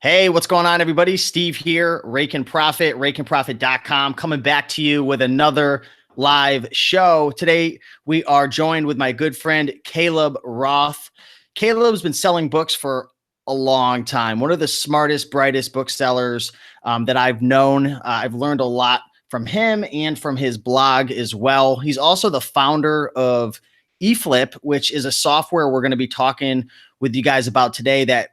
Hey, what's going on, everybody? Steve here, Raiken Profit, RaikenProfit.com, coming back to you with another live show. Today, we are joined with my good friend, Caleb Roth. Caleb's been selling books for a long time. One of the smartest, brightest booksellers that I've known. I've learned a lot from him and from his blog as well. He's also the founder of eFlip, which is a software we're going to be talking with you guys about today that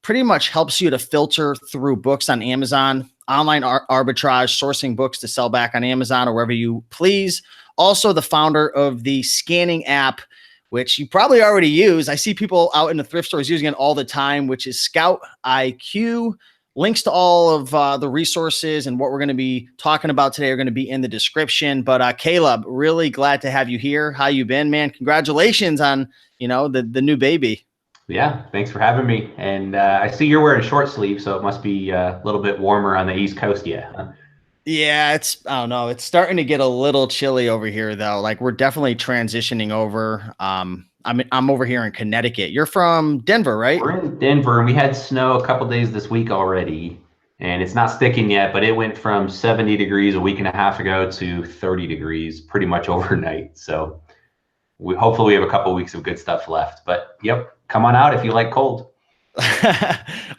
pretty much helps you to filter through books on Amazon, online arbitrage, sourcing books to sell back on Amazon or wherever you please. Also, the founder of the scanning app, which you probably already use. I see people out in the thrift stores using it all the time, which is Scout IQ. Links to all of the resources and what we're going to be talking about today are going to be in the description. But Caleb, really glad to have you here. How you been, man? Congratulations on, the new baby. Yeah, thanks for having me. And I see you're wearing a short sleeve, so it must be a little bit warmer on the East Coast yet. Huh? Yeah, I don't know. It's starting to get a little chilly over here, though. Like we're definitely transitioning over. I'm over here in Connecticut. You're from Denver, right? We're in Denver, and we had snow a couple days this week already, and it's not sticking yet, but it went from 70 degrees a week and a half ago to 30 degrees pretty much overnight. So hopefully we have a couple weeks of good stuff left. But yep, come on out if you like cold.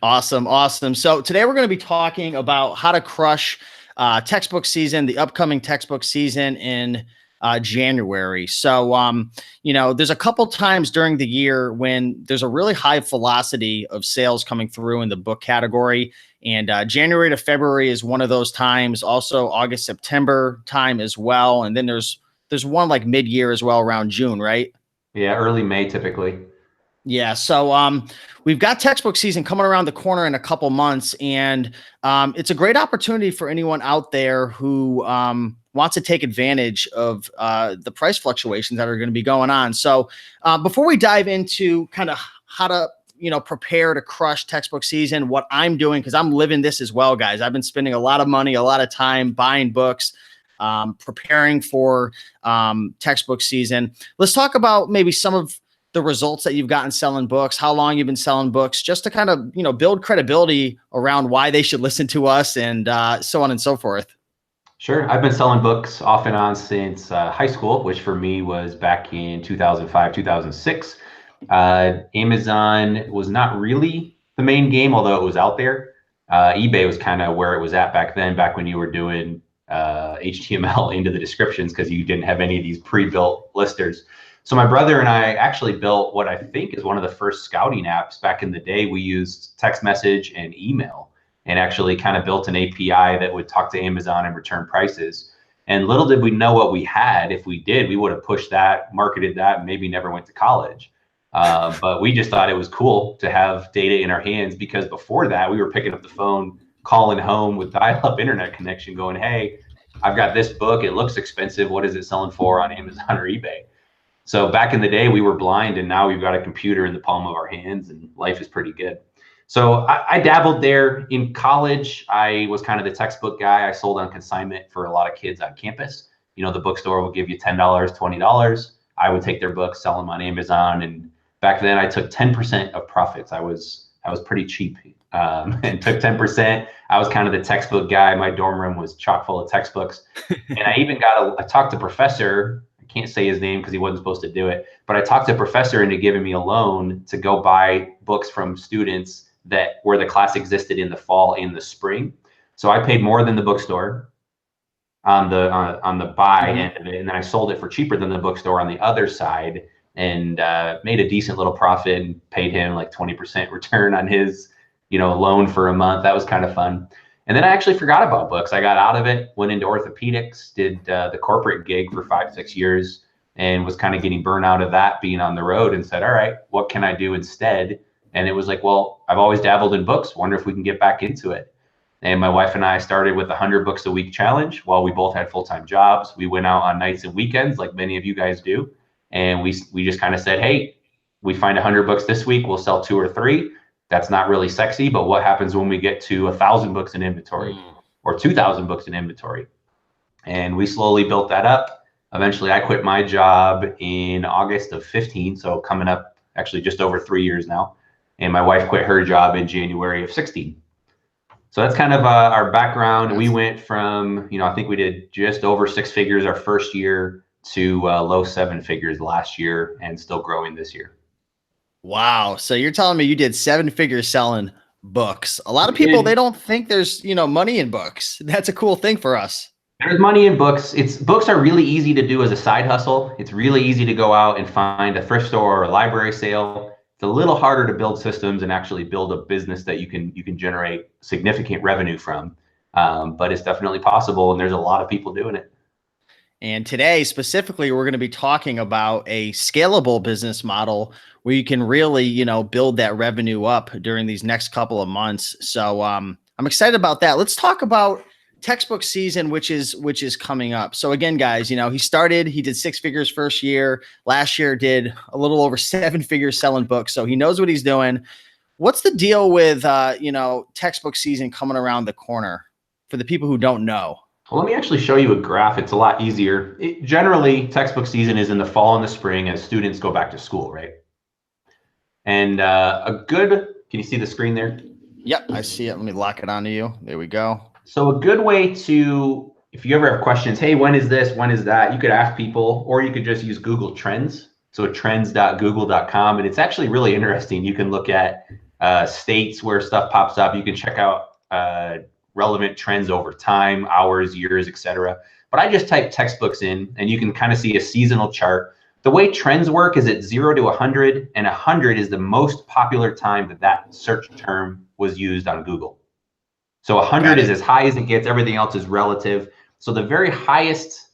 Awesome. So today we're going to be talking about how to crush textbook season, the upcoming textbook season in January. So, there's a couple times during the year when there's a really high velocity of sales coming through in the book category. And January to February is one of those times. Also August, September time as well. And then there's one like mid-year as well around June, right? Yeah, early May typically. Yeah. So we've got textbook season coming around the corner in a couple months, and it's a great opportunity for anyone out there who wants to take advantage of the price fluctuations that are going to be going on. So before we dive into kind of how to prepare to crush textbook season, what I'm doing, because I'm living this as well, guys. I've been spending a lot of money, a lot of time buying books, preparing for textbook season. Let's talk about maybe some of the results that you've gotten selling books, how long you've been selling books, just to kind of, build credibility around why they should listen to us and so on and so forth. Sure. I've been selling books off and on since high school, which for me was back in 2005, 2006. Amazon was not really the main game, although it was out there. eBay was kind of where it was at back then, back when you were doing HTML into the descriptions because you didn't have any of these pre-built listers. So my brother and I actually built what I think is one of the first scouting apps. Back in the day, we used text message and email and actually kind of built an API that would talk to Amazon and return prices. And little did we know what we had. If we did, we would have pushed that, marketed that, and maybe never went to college. But we just thought it was cool to have data in our hands, because before that, we were picking up the phone, calling home with dial-up internet connection going, hey, I've got this book. It looks expensive. What is it selling for on Amazon or eBay? So back in the day, we were blind, and now we've got a computer in the palm of our hands, and life is pretty good. So I dabbled there. In college, I was kind of the textbook guy. I sold on consignment for a lot of kids on campus. The bookstore would give you $10, $20. I would take their books, sell them on Amazon. And back then I took 10% of profits. I was pretty cheap and took 10%. I was kind of the textbook guy. My dorm room was chock full of textbooks. And I even I talked to a professor. Can't say his name because he wasn't supposed to do it, but I talked to a professor into giving me a loan to go buy books from students where the class existed in the fall and the spring. So I paid more than the bookstore on the buy end of it, and then I sold it for cheaper than the bookstore on the other side, and made a decent little profit and paid him like 20% return on his loan for a month. That was kind of fun. And then I actually forgot about books. I got out of it, went into orthopedics, did the corporate gig for 5-6 years, and was kind of getting burnout of that, being on the road, and said, all right, what can I do instead? And it was like, well, I've always dabbled in books. Wonder if we can get back into it. And my wife and I started with 100 books a week challenge while we both had full-time jobs. We went out on nights and weekends like many of you guys do. And we just kind of said, hey, we find 100 books this week, we'll sell 2 or 3. That's not really sexy, but what happens when we get to 1,000 books in inventory or 2,000 books in inventory? And we slowly built that up. Eventually, I quit my job in August of 15, so coming up actually just over 3 years now. And my wife quit her job in January of 16. So that's kind of our background. We went from, I think we did just over 6 figures our first year to low 7 figures last year, and still growing this year. Wow. So you're telling me you did 7 figures selling books. A lot of people, they don't think there's, money in books. That's a cool thing for us. There's money in books. Books are really easy to do as a side hustle. It's really easy to go out and find a thrift store or a library sale. It's a little harder to build systems and actually build a business that you can generate significant revenue from. But it's definitely possible, and there's a lot of people doing it. And today, specifically, we're going to be talking about a scalable business model where you can really, build that revenue up during these next couple of months. So I'm excited about that. Let's talk about textbook season, which is coming up. So again, guys, he did 6 figures first year. Last year did a little over 7 figures selling books. So he knows what he's doing. What's the deal with, textbook season coming around the corner for the people who don't know? Well, let me actually show you a graph. It's a lot easier. Generally, textbook season is in the fall and the spring as students go back to school, right? And can you see the screen there? Yep, I see it. Let me lock it onto you. There we go. So a good way to, if you ever have questions, hey, when is this, when is that? You could ask people, or you could just use Google Trends. So trends.google.com. And it's actually really interesting. You can look at states where stuff pops up. You can check out relevant trends over time, hours, years, etc. But I just type textbooks in, and you can kind of see a seasonal chart. The way trends work is at 0 to 100, and 100 is the most popular time that search term was used on Google. So 100 is as high as it gets. Everything else is relative. So the very highest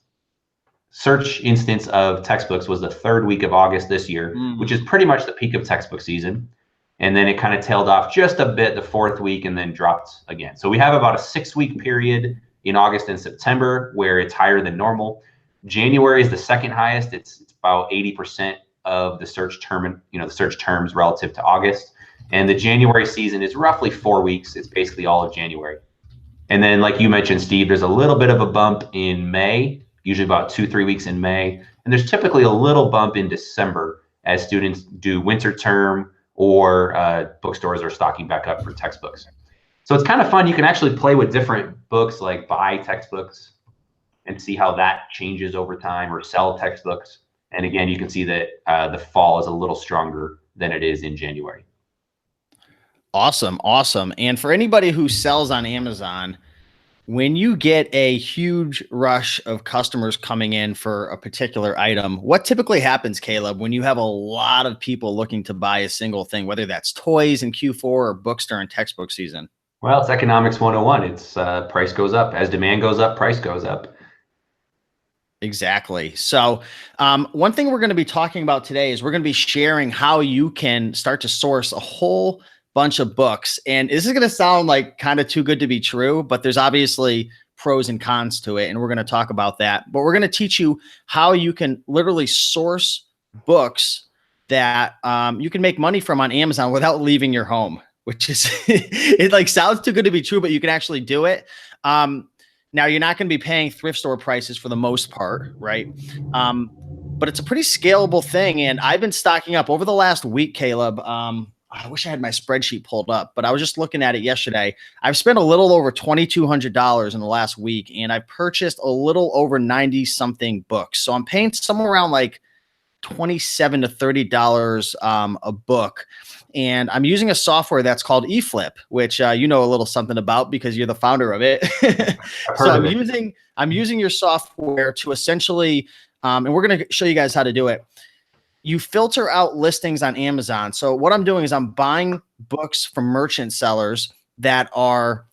search instance of textbooks was the 3rd week of August this year, which is pretty much the peak of textbook season. And then it kind of tailed off just a bit the 4th week and then dropped again. So we have about a 6-week period in August and September where it's higher than normal. January is the 2nd highest. It's about 80% of the search term, the search terms relative to August. And the January season is roughly 4 weeks. It's basically all of January. And then, like you mentioned, Steve, there's a little bit of a bump in May, usually about 2-3 weeks in May. And there's typically a little bump in December as students do winter term or bookstores are stocking back up for textbooks. So it's kind of fun. You can actually play with different books, like buy textbooks and see how that changes over time, or sell textbooks. And again, you can see that the fall is a little stronger than it is in January. Awesome. Awesome. And for anybody who sells on Amazon, when you get a huge rush of customers coming in for a particular item, what typically happens, Caleb, when you have a lot of people looking to buy a single thing, whether that's toys in Q4 or books during textbook season? Well, it's economics 101. It's price goes up. As demand goes up, price goes up. Exactly. So one thing we're going to be talking about today is we're going to be sharing how you can start to source a whole bunch of books. And this is going to sound like kind of too good to be true, but there's obviously pros and cons to it. And we're going to talk about that. But we're going to teach you how you can literally source books that you can make money from on Amazon without leaving your home, which is, it like sounds too good to be true, but you can actually do it. Now, you're not going to be paying thrift store prices for the most part, right? But it's a pretty scalable thing. And I've been stocking up over the last week, Caleb. I wish I had my spreadsheet pulled up, but I was just looking at it yesterday. I've spent a little over $2,200 in the last week, and I've purchased a little over 90 something books. So I'm paying somewhere around like $27 to $30 a book. And I'm using a software that's called eFlip, which you know a little something about because you're the founder of it. So I'm using your software to essentially, and we're going to show you guys how to do it. You filter out listings on Amazon. So what I'm doing is I'm buying books from merchant sellers that are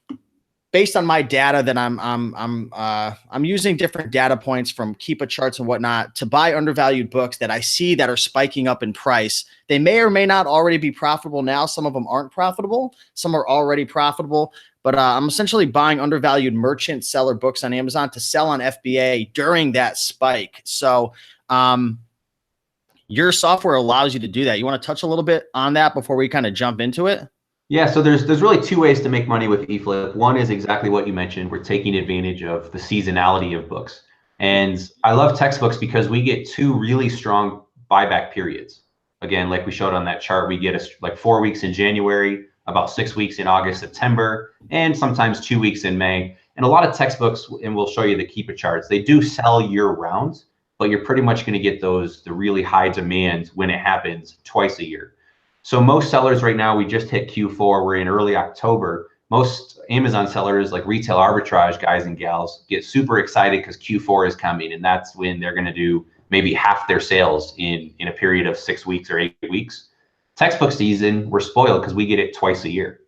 based on my data that I'm using different data points from Keepa charts and whatnot to buy undervalued books that I see that are spiking up in price. They may or may not already be profitable now. Some of them aren't profitable. Some are already profitable. But I'm essentially buying undervalued merchant seller books on Amazon to sell on FBA during that spike. So your software allows you to do that. You want to touch a little bit on that before we kind of jump into it? Yeah, so there's really 2 ways to make money with eFlip. One is exactly what you mentioned. We're taking advantage of the seasonality of books. And I love textbooks because we get 2 really strong buyback periods. Again, like we showed on that chart, we get like 4 weeks in January, about 6 weeks in August, September, and sometimes 2 weeks in May. And a lot of textbooks, and we'll show you the Keepa charts, they do sell year round, but you're pretty much going to get the really high demand when it happens twice a year. So most sellers right now, we just hit Q4, we're in early October. Most Amazon sellers, like retail arbitrage guys and gals, get super excited because Q4 is coming, and that's when they're going to do maybe half their sales in a period of 6 weeks or 8 weeks. Textbook season, we're spoiled because we get it twice a year.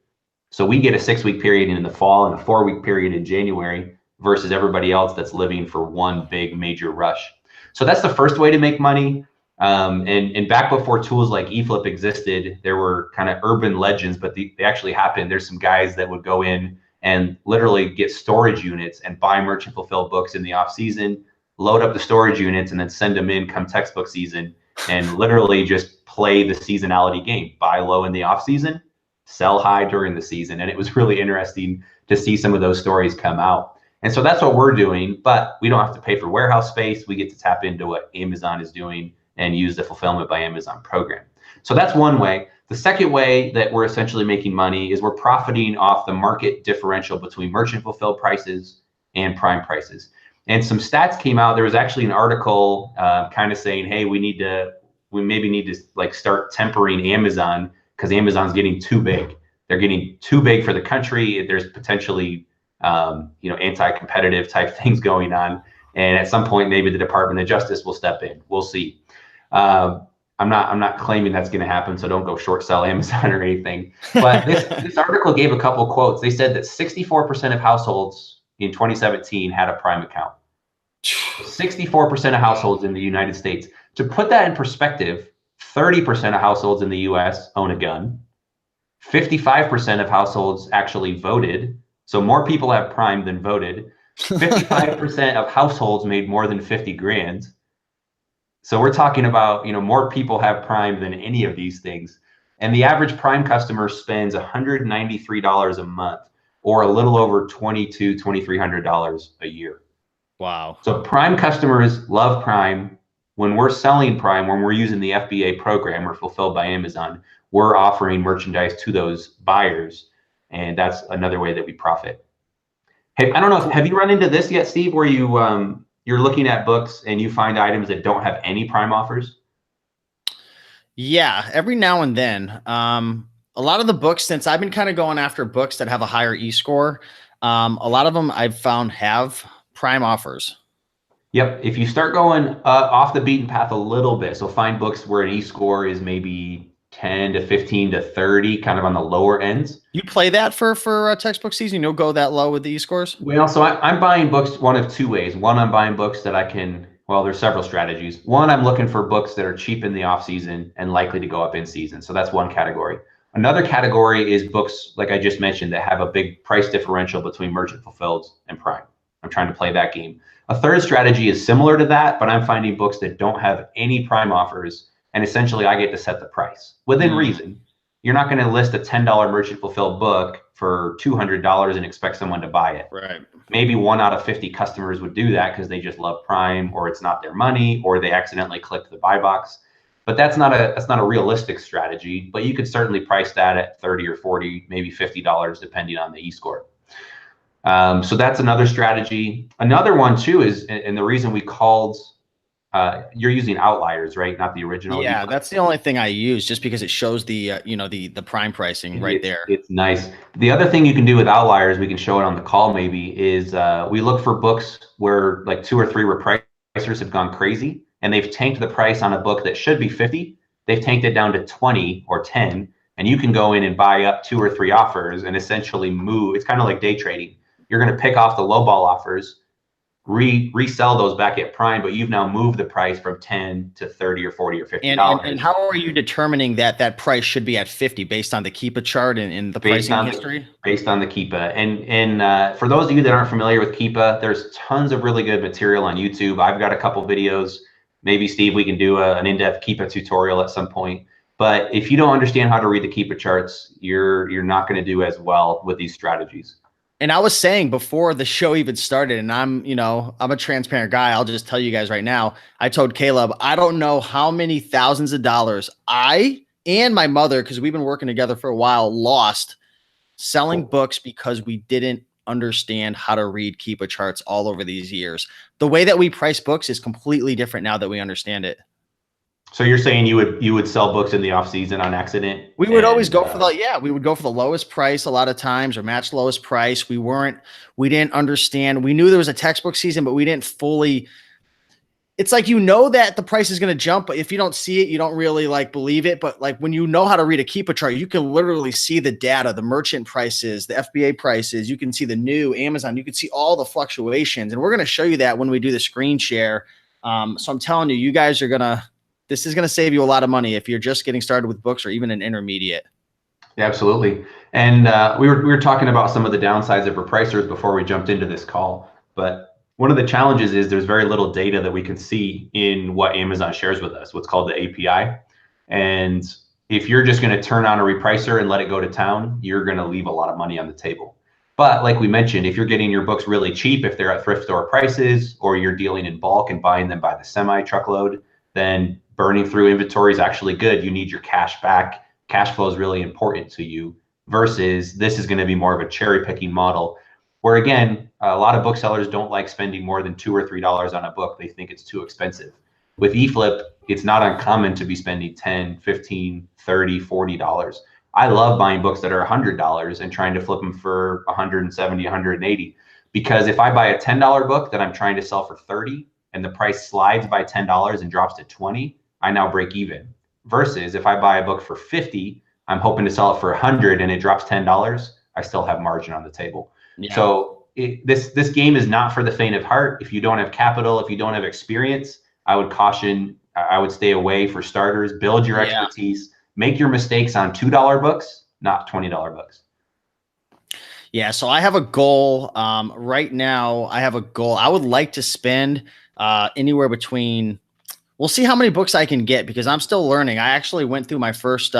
So we get a 6-week period in the fall and a 4-week period in January versus everybody else that's living for one big major rush. So that's the first way to make money. And back before tools like eFlip existed, there were kind of urban legends, but they actually happened. There's some guys that would go in and literally get storage units and buy merchant fulfilled books in the off season, load up the storage units, and then send them in come textbook season, and literally just play the seasonality game. Buy low in the off season, sell high during the season. And it was really interesting to see some of those stories come out. And so that's what we're doing, but we don't have to pay for warehouse space. We get to tap into what Amazon is doing and use the Fulfillment by Amazon program. So that's one way. The second way that we're essentially making money is we're profiting off the market differential between merchant fulfilled prices and prime prices. And some stats came out. There was actually an article kind of saying, hey, we maybe need to like start tempering Amazon because Amazon's getting too big. They're getting too big for the country. There's potentially anti-competitive type things going on. And at some point, maybe the Department of Justice will step in. We'll see. I'm not claiming that's going to happen, so don't go short sell Amazon or anything. But this article gave a couple quotes. They said that 64% of households in 2017 had a Prime account. 64% of households in the United States. To put that in perspective, 30% of households in the US own a gun. 55% of households actually voted. So more people have Prime than voted. 55% of households made more than 50 grand. So we're talking about, more people have Prime than any of these things. And the average Prime customer spends $193 a month, or a little over $2,300 a year. Wow. So Prime customers love Prime. When we're selling Prime, when we're using the FBA program or Fulfilled by Amazon, we're offering merchandise to those buyers. And that's another way that we profit. Hey, I don't know, have you run into this yet, Steve, where you're looking at books and you find items that don't have any Prime offers? Yeah, every now and then. A lot of the books, since I've been kind of going after books that have a higher e-score, a lot of them I've found have Prime offers. Yep. If you start going off the beaten path a little bit, so find books where an e-score is maybe 10 to 15 to 30, kind of on the lower ends. You play that for textbook season? You'll go that low with the e-scores? Well, so I'm buying books one of two ways. One, I'm buying books that I can, there's several strategies. One, I'm looking for books that are cheap in the off season and likely to go up in season. So that's one category. Another category is books, like I just mentioned, that have a big price differential between merchant fulfilled and Prime. I'm trying to play that game. A third strategy is similar to that, but I'm finding books that don't have any Prime offers, and essentially I get to set the price within reason. You're not going to list a $10 merchant fulfilled book for $200 and expect someone to buy it. Right. Maybe 1 out of 50 customers would do that because they just love Prime, or it's not their money, or they accidentally clicked the buy box. But that's not a realistic strategy. But you could certainly price that at $30 or $40, maybe $50, depending on the e-score. So that's another strategy. Another one too is, and the reason we called, you're using Outliers, right? Not the original. Yeah, that's the only thing I use, just because it shows the the Prime pricing right there. It's nice. The other thing you can do with Outliers, we can show it on the call maybe, is we look for books where like 2 or 3 repricers have gone crazy and they've tanked the price on a book that should be 50. They've tanked it down to 20 or 10, and you can go in and buy up 2 or 3 offers and essentially move. It's kind of like day trading. You're going to pick off the lowball offers, resell those back at Prime, but you've now moved the price from 10 to 30 or 40 or $50. And how are you determining that price should be at 50 based on the Keepa chart and the pricing history? Based on the Keepa. And for those of you that aren't familiar with Keepa, there's tons of really good material on YouTube. I've got a couple videos. Maybe, Steve, we can do an in-depth Keepa tutorial at some point. But if you don't understand how to read the Keepa charts, you're not going to do as well with these strategies. And I was saying before the show even started, and I'm a transparent guy. I'll just tell you guys right now. I told Caleb, I don't know how many thousands of dollars I and my mother, because we've been working together for a while, lost selling books because we didn't understand how to read Keepa charts all over these years. The way that we price books is completely different now that we understand it. So you're saying you would sell books in the off season on accident? We would always go for we would go for the lowest price a lot of times, or match lowest price. We didn't understand. We knew there was a textbook season, but we didn't fully. It's like, that the price is going to jump, but if you don't see it, you don't really believe it. But when you know how to read a Keepa chart, you can literally see the data, the merchant prices, the FBA prices. You can see the new Amazon. You can see all the fluctuations, and we're going to show you that when we do the screen share. So I'm telling you, you guys are this is going to save you a lot of money if you're just getting started with books or even an intermediate. Yeah, absolutely. And we were talking about some of the downsides of repricers before we jumped into this call, but one of the challenges is there's very little data that we can see in what Amazon shares with us, what's called the API. And if you're just going to turn on a repricer and let it go to town, you're going to leave a lot of money on the table. But like we mentioned, if you're getting your books really cheap, if they're at thrift store prices, or you're dealing in bulk and buying them by the semi-truckload, then burning through inventory is actually good. You need your cash back. Cash flow is really important to you, versus this is going to be more of a cherry picking model, where again, a lot of booksellers don't like spending more than $2 or $3 on a book. They think it's too expensive. With eFlip, it's not uncommon to be spending $10, $15, $30, $40. I love buying books that are $100 and trying to flip them for $170, $180. Because if I buy a $10 book that I'm trying to sell for $30 and the price slides by $10 and drops to $20, I now break even. Versus if I buy a book for $50, I'm hoping to sell it for $100 and it drops $10, I still have margin on the table. Yeah. So this game is not for the faint of heart. If you don't have capital, if you don't have experience, I would caution, I would stay away for starters. Build your expertise. Make your mistakes on $2 books, not $20 books. Yeah, so I have a goal. Right now, I have a goal. I would like to spend anywhere between, we'll see how many books I can get, because I'm still learning. I actually went through my first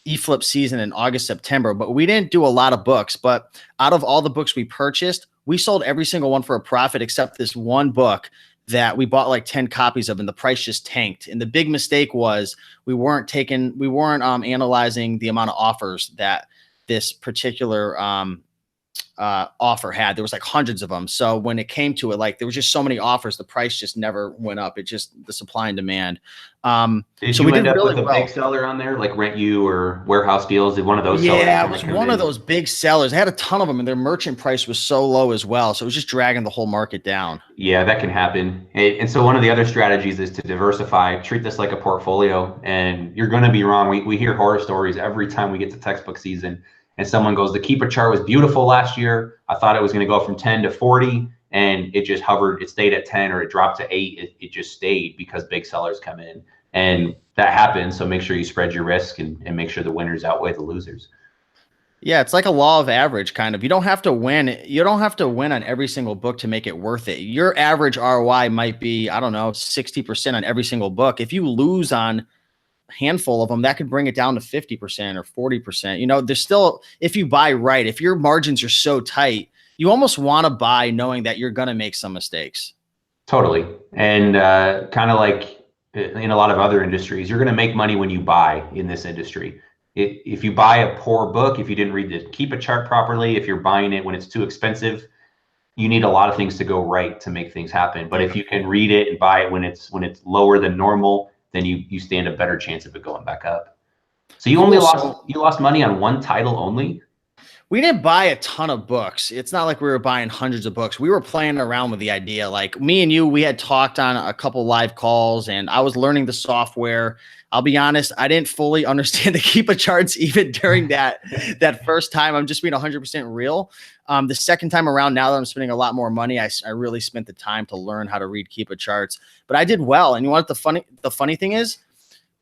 eFlip season in August, September, but we didn't do a lot of books. But out of all the books we purchased, we sold every single one for a profit, except this one book that we bought like 10 copies of, and the price just tanked. And the big mistake was we weren't analyzing the amount of offers that this particular offer had. There was like hundreds of them. So when it came to it, there was just so many offers, the price just never went up. It just, the supply and demand. Did you end up with a big seller on there, like Rent You or Warehouse Deals? Did one of those sellers? Yeah, it was one of those big sellers. They had a ton of them, and their merchant price was so low as well. So it was just dragging the whole market down. Yeah, that can happen. And so one of the other strategies is to diversify, treat this like a portfolio. And you're going to be wrong. We hear horror stories every time we get to textbook season. And someone goes, the Keepa chart was beautiful last year. I thought it was going to go from 10 to 40, and it just hovered. It stayed at 10, or it dropped to 8. It just stayed because big sellers come in, and that happens. So make sure you spread your risk and make sure the winners outweigh the losers. Yeah, it's like a law of average kind of. You don't have to win. You don't have to win on every single book to make it worth it. Your average ROI might be, I don't know, 60% on every single book. If you lose on handful of them, that could bring it down to 50% or 40%. There's still, if you buy right, if your margins are so tight, you almost want to buy knowing that you're going to make some mistakes. Totally. And kind of like in a lot of other industries, you're going to make money when you buy in this industry. If you buy a poor book, if you didn't read the Keepa chart properly, if you're buying it when it's too expensive, you need a lot of things to go right to make things happen. But if you can read it and buy it when it's lower than normal, then you stand a better chance of it going back up. So you lost money on one title only? We didn't buy a ton of books. It's not like we were buying hundreds of books. We were playing around with the idea. Like me and you, we had talked on a couple live calls, and I was learning the software. I'll be honest, I didn't fully understand the Keepa charts even during that first time. I'm just being 100% real. The second time around, now that I'm spending a lot more money, I really spent the time to learn how to read Keepa charts. But I did well. And you know what the funny thing is?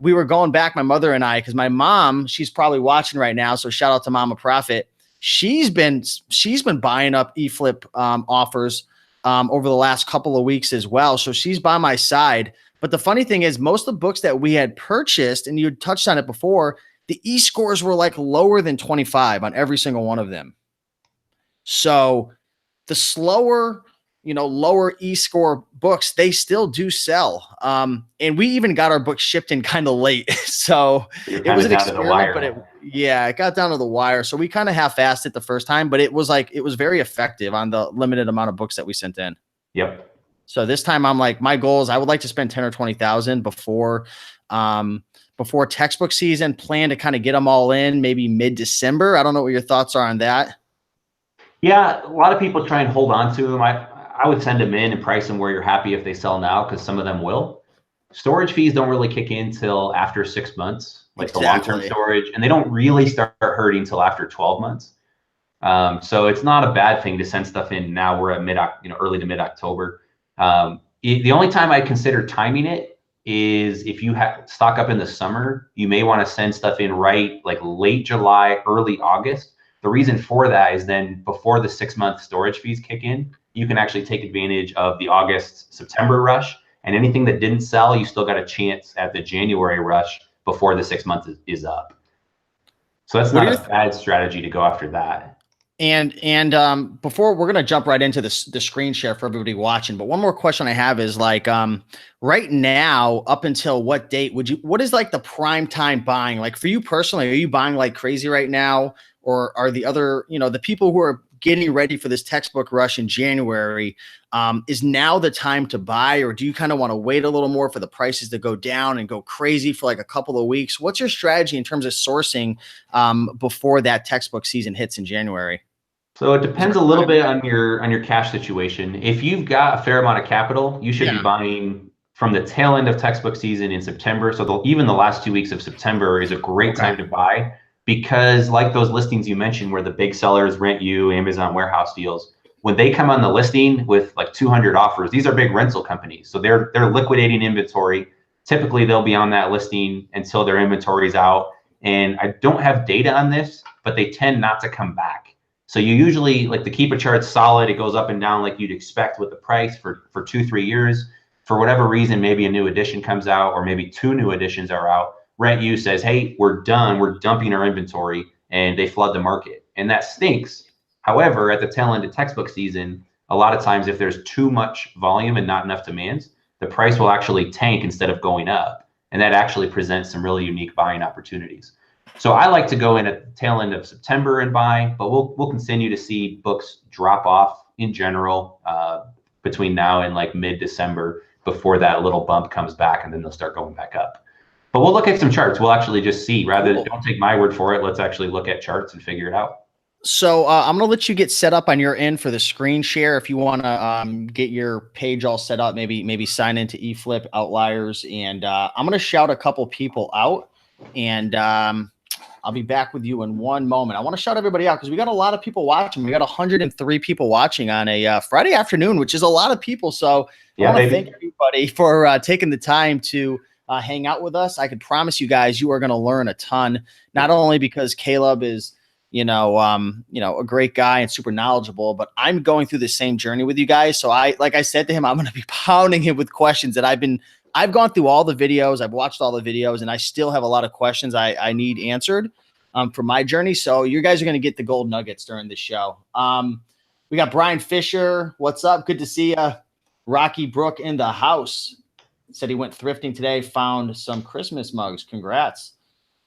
We were going back, my mother and I, because my mom, she's probably watching right now. So shout out to Mama Profit. She's been buying up eFlip offers over the last couple of weeks as well. So she's by my side. But the funny thing is, most of the books that we had purchased, and you had touched on it before, the e-scores were like lower than 25 on every single one of them. So the slower lower e-score books, they still do sell. And we even got our book shipped in kind of late. So it was an experiment, but it got down to the wire. So we kind of half-assed it the first time, but it was very effective on the limited amount of books that we sent in. Yep. So this time I'm like, my goal is I would like to spend 10 or 20,000 before textbook season, plan to kind of get them all in maybe mid-December. I don't know what your thoughts are on that. Yeah, a lot of people try and hold on to them. I would send them in and price them where you're happy if they sell now, because some of them will. Storage fees don't really kick in till after 6 months, like the long-term storage, and they don't really start hurting till after 12 months. So it's not a bad thing to send stuff in now. We're at early to mid-October. The only time I consider timing it is if you have stock up in the summer, you may want to send stuff in like late July, early August. The reason for that is then before the 6-month storage fees kick in, you can actually take advantage of the August-September rush, and anything that didn't sell, you still got a chance at the January rush before the 6 months is up. So that's not a bad strategy to go after that. And before we're going to jump right into the screen share for everybody watching, but one more question I have is right now, up until what date what is like the prime time buying? Like for you personally, are you buying like crazy right now? Or are the other, the people who are getting ready for this textbook rush in January, is now the time to buy? Or do you kind of want to wait a little more for the prices to go down and go crazy for like a couple of weeks? What's your strategy in terms of sourcing before that textbook season hits in January? So it depends a little bit on your cash situation. If you've got a fair amount of capital, you should be buying from the tail end of textbook season in September. So even the last 2 weeks of September is a great time to buy. Because like those listings you mentioned where the big sellers, Rent You, Amazon warehouse deals, when they come on the listing with like 200 offers, these are big rental companies. So they're liquidating inventory. Typically they'll be on that listing until their inventory is out. And I don't have data on this, but they tend not to come back. So you usually, like the Keepa chart's solid, it goes up and down like you'd expect with the price for 2-3 years. For whatever reason, maybe a new edition comes out or maybe 2 new editions are out. Rent You says, hey, we're done. We're dumping our inventory, and they flood the market. And that stinks. However, at the tail end of textbook season, a lot of times if there's too much volume and not enough demand, the price will actually tank instead of going up. And that actually presents some really unique buying opportunities. So I like to go in at the tail end of September and buy, but we'll continue to see books drop off in general between now and like mid-December before that little bump comes back, and then they'll start going back up. But we'll look at some charts. We'll actually just see. Don't take my word for it. Let's actually look at charts and figure it out. So I'm going to let you get set up on your end for the screen share. If you want to get your page all set up, maybe sign into eFlip, Outliers, and I'm going to shout a couple people out, and I'll be back with you in one moment. I want to shout everybody out because we got a lot of people watching. We got 103 people watching on a Friday afternoon, which is a lot of people. So I want to thank everybody for taking the time to hang out with us. I can promise you guys, you are going to learn a ton, not only because Caleb is, a great guy and super knowledgeable, but I'm going through the same journey with you guys. So like I said to him, I'm going to be pounding him with questions that I've gone through all the videos. I've watched all the videos, and I still have a lot of questions I need answered for my journey. So you guys are going to get the gold nuggets during the show. We got Brian Fisher. What's up? Good to see you. Rocky Brook in the house. Said he went thrifting today, found some Christmas mugs. Congrats.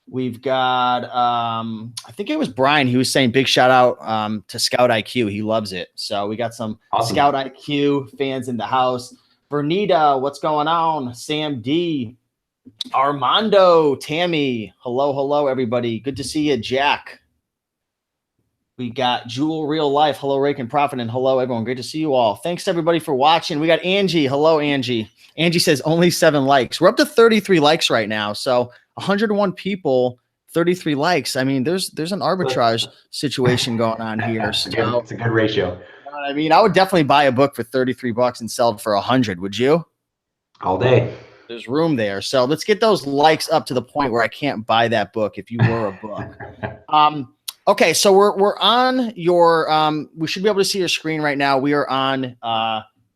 We've got, I think it was Brian. He was saying big shout out to Scout IQ. He loves it. So we got some Scout IQ fans in the house. Vernita, what's going on? Sam D. Armando, Tammy. Hello, everybody. Good to see you, Jack. We got Jewel Real Life. Hello, Raiken Profit, and hello, everyone. Great to see you all. Thanks, everybody, for watching. We got Angie. Hello, Angie. Angie says only 7 likes. We're up to 33 likes right now. So 101 people, 33 likes. I mean, there's an arbitrage situation going on here. So it's a good ratio. I mean, I would definitely buy a book for $33 and sell it for 100. Would you? All day. There's room there. So let's get those likes up to the point where I can't buy that book if you were a book. Okay, so we're on your we should be able to see your screen right now. We are on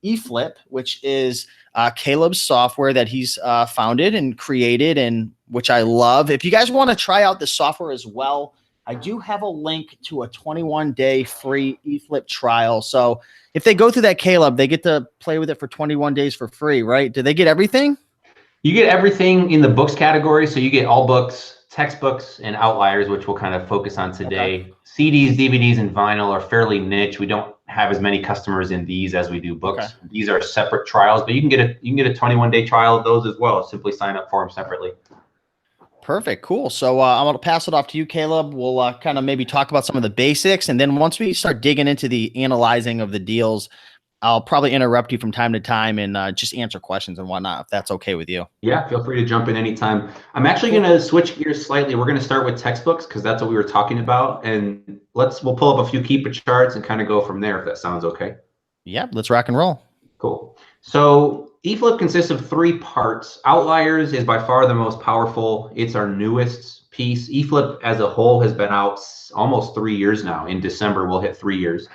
eFlip, which is Caleb's software that he's founded and created, and which I love. If you guys want to try out the software as well, I do have a link to a 21-day free eFlip trial. So if they go through that, Caleb, they get to play with it for 21 days for free, right? Do they get everything? You get everything in the books category. So you get all books, textbooks, and outliers, which we'll kind of focus on today. Okay. CDs, DVDs, and vinyl are fairly niche. We don't have as many customers in these as we do books. Okay. These are separate trials, but you can get a 21-day trial of those as well. Simply sign up for them separately. Perfect. Cool. So I'm going to pass it off to you, Caleb. We'll kind of maybe talk about some of the basics. And then once we start digging into the analyzing of the deals, I'll probably interrupt you from time to time and just answer questions and whatnot, if that's okay with you. Yeah, feel free to jump in anytime. I'm actually going to switch gears slightly. We're going to start with textbooks because that's what we were talking about. And we'll pull up a few Keepa charts and kind of go from there, if that sounds okay. Yeah, let's rock and roll. Cool. So eFlip consists of 3 parts. Outliers is by far the most powerful. It's our newest piece. eFlip as a whole has been out almost 3 years now. In December, we'll hit 3 years.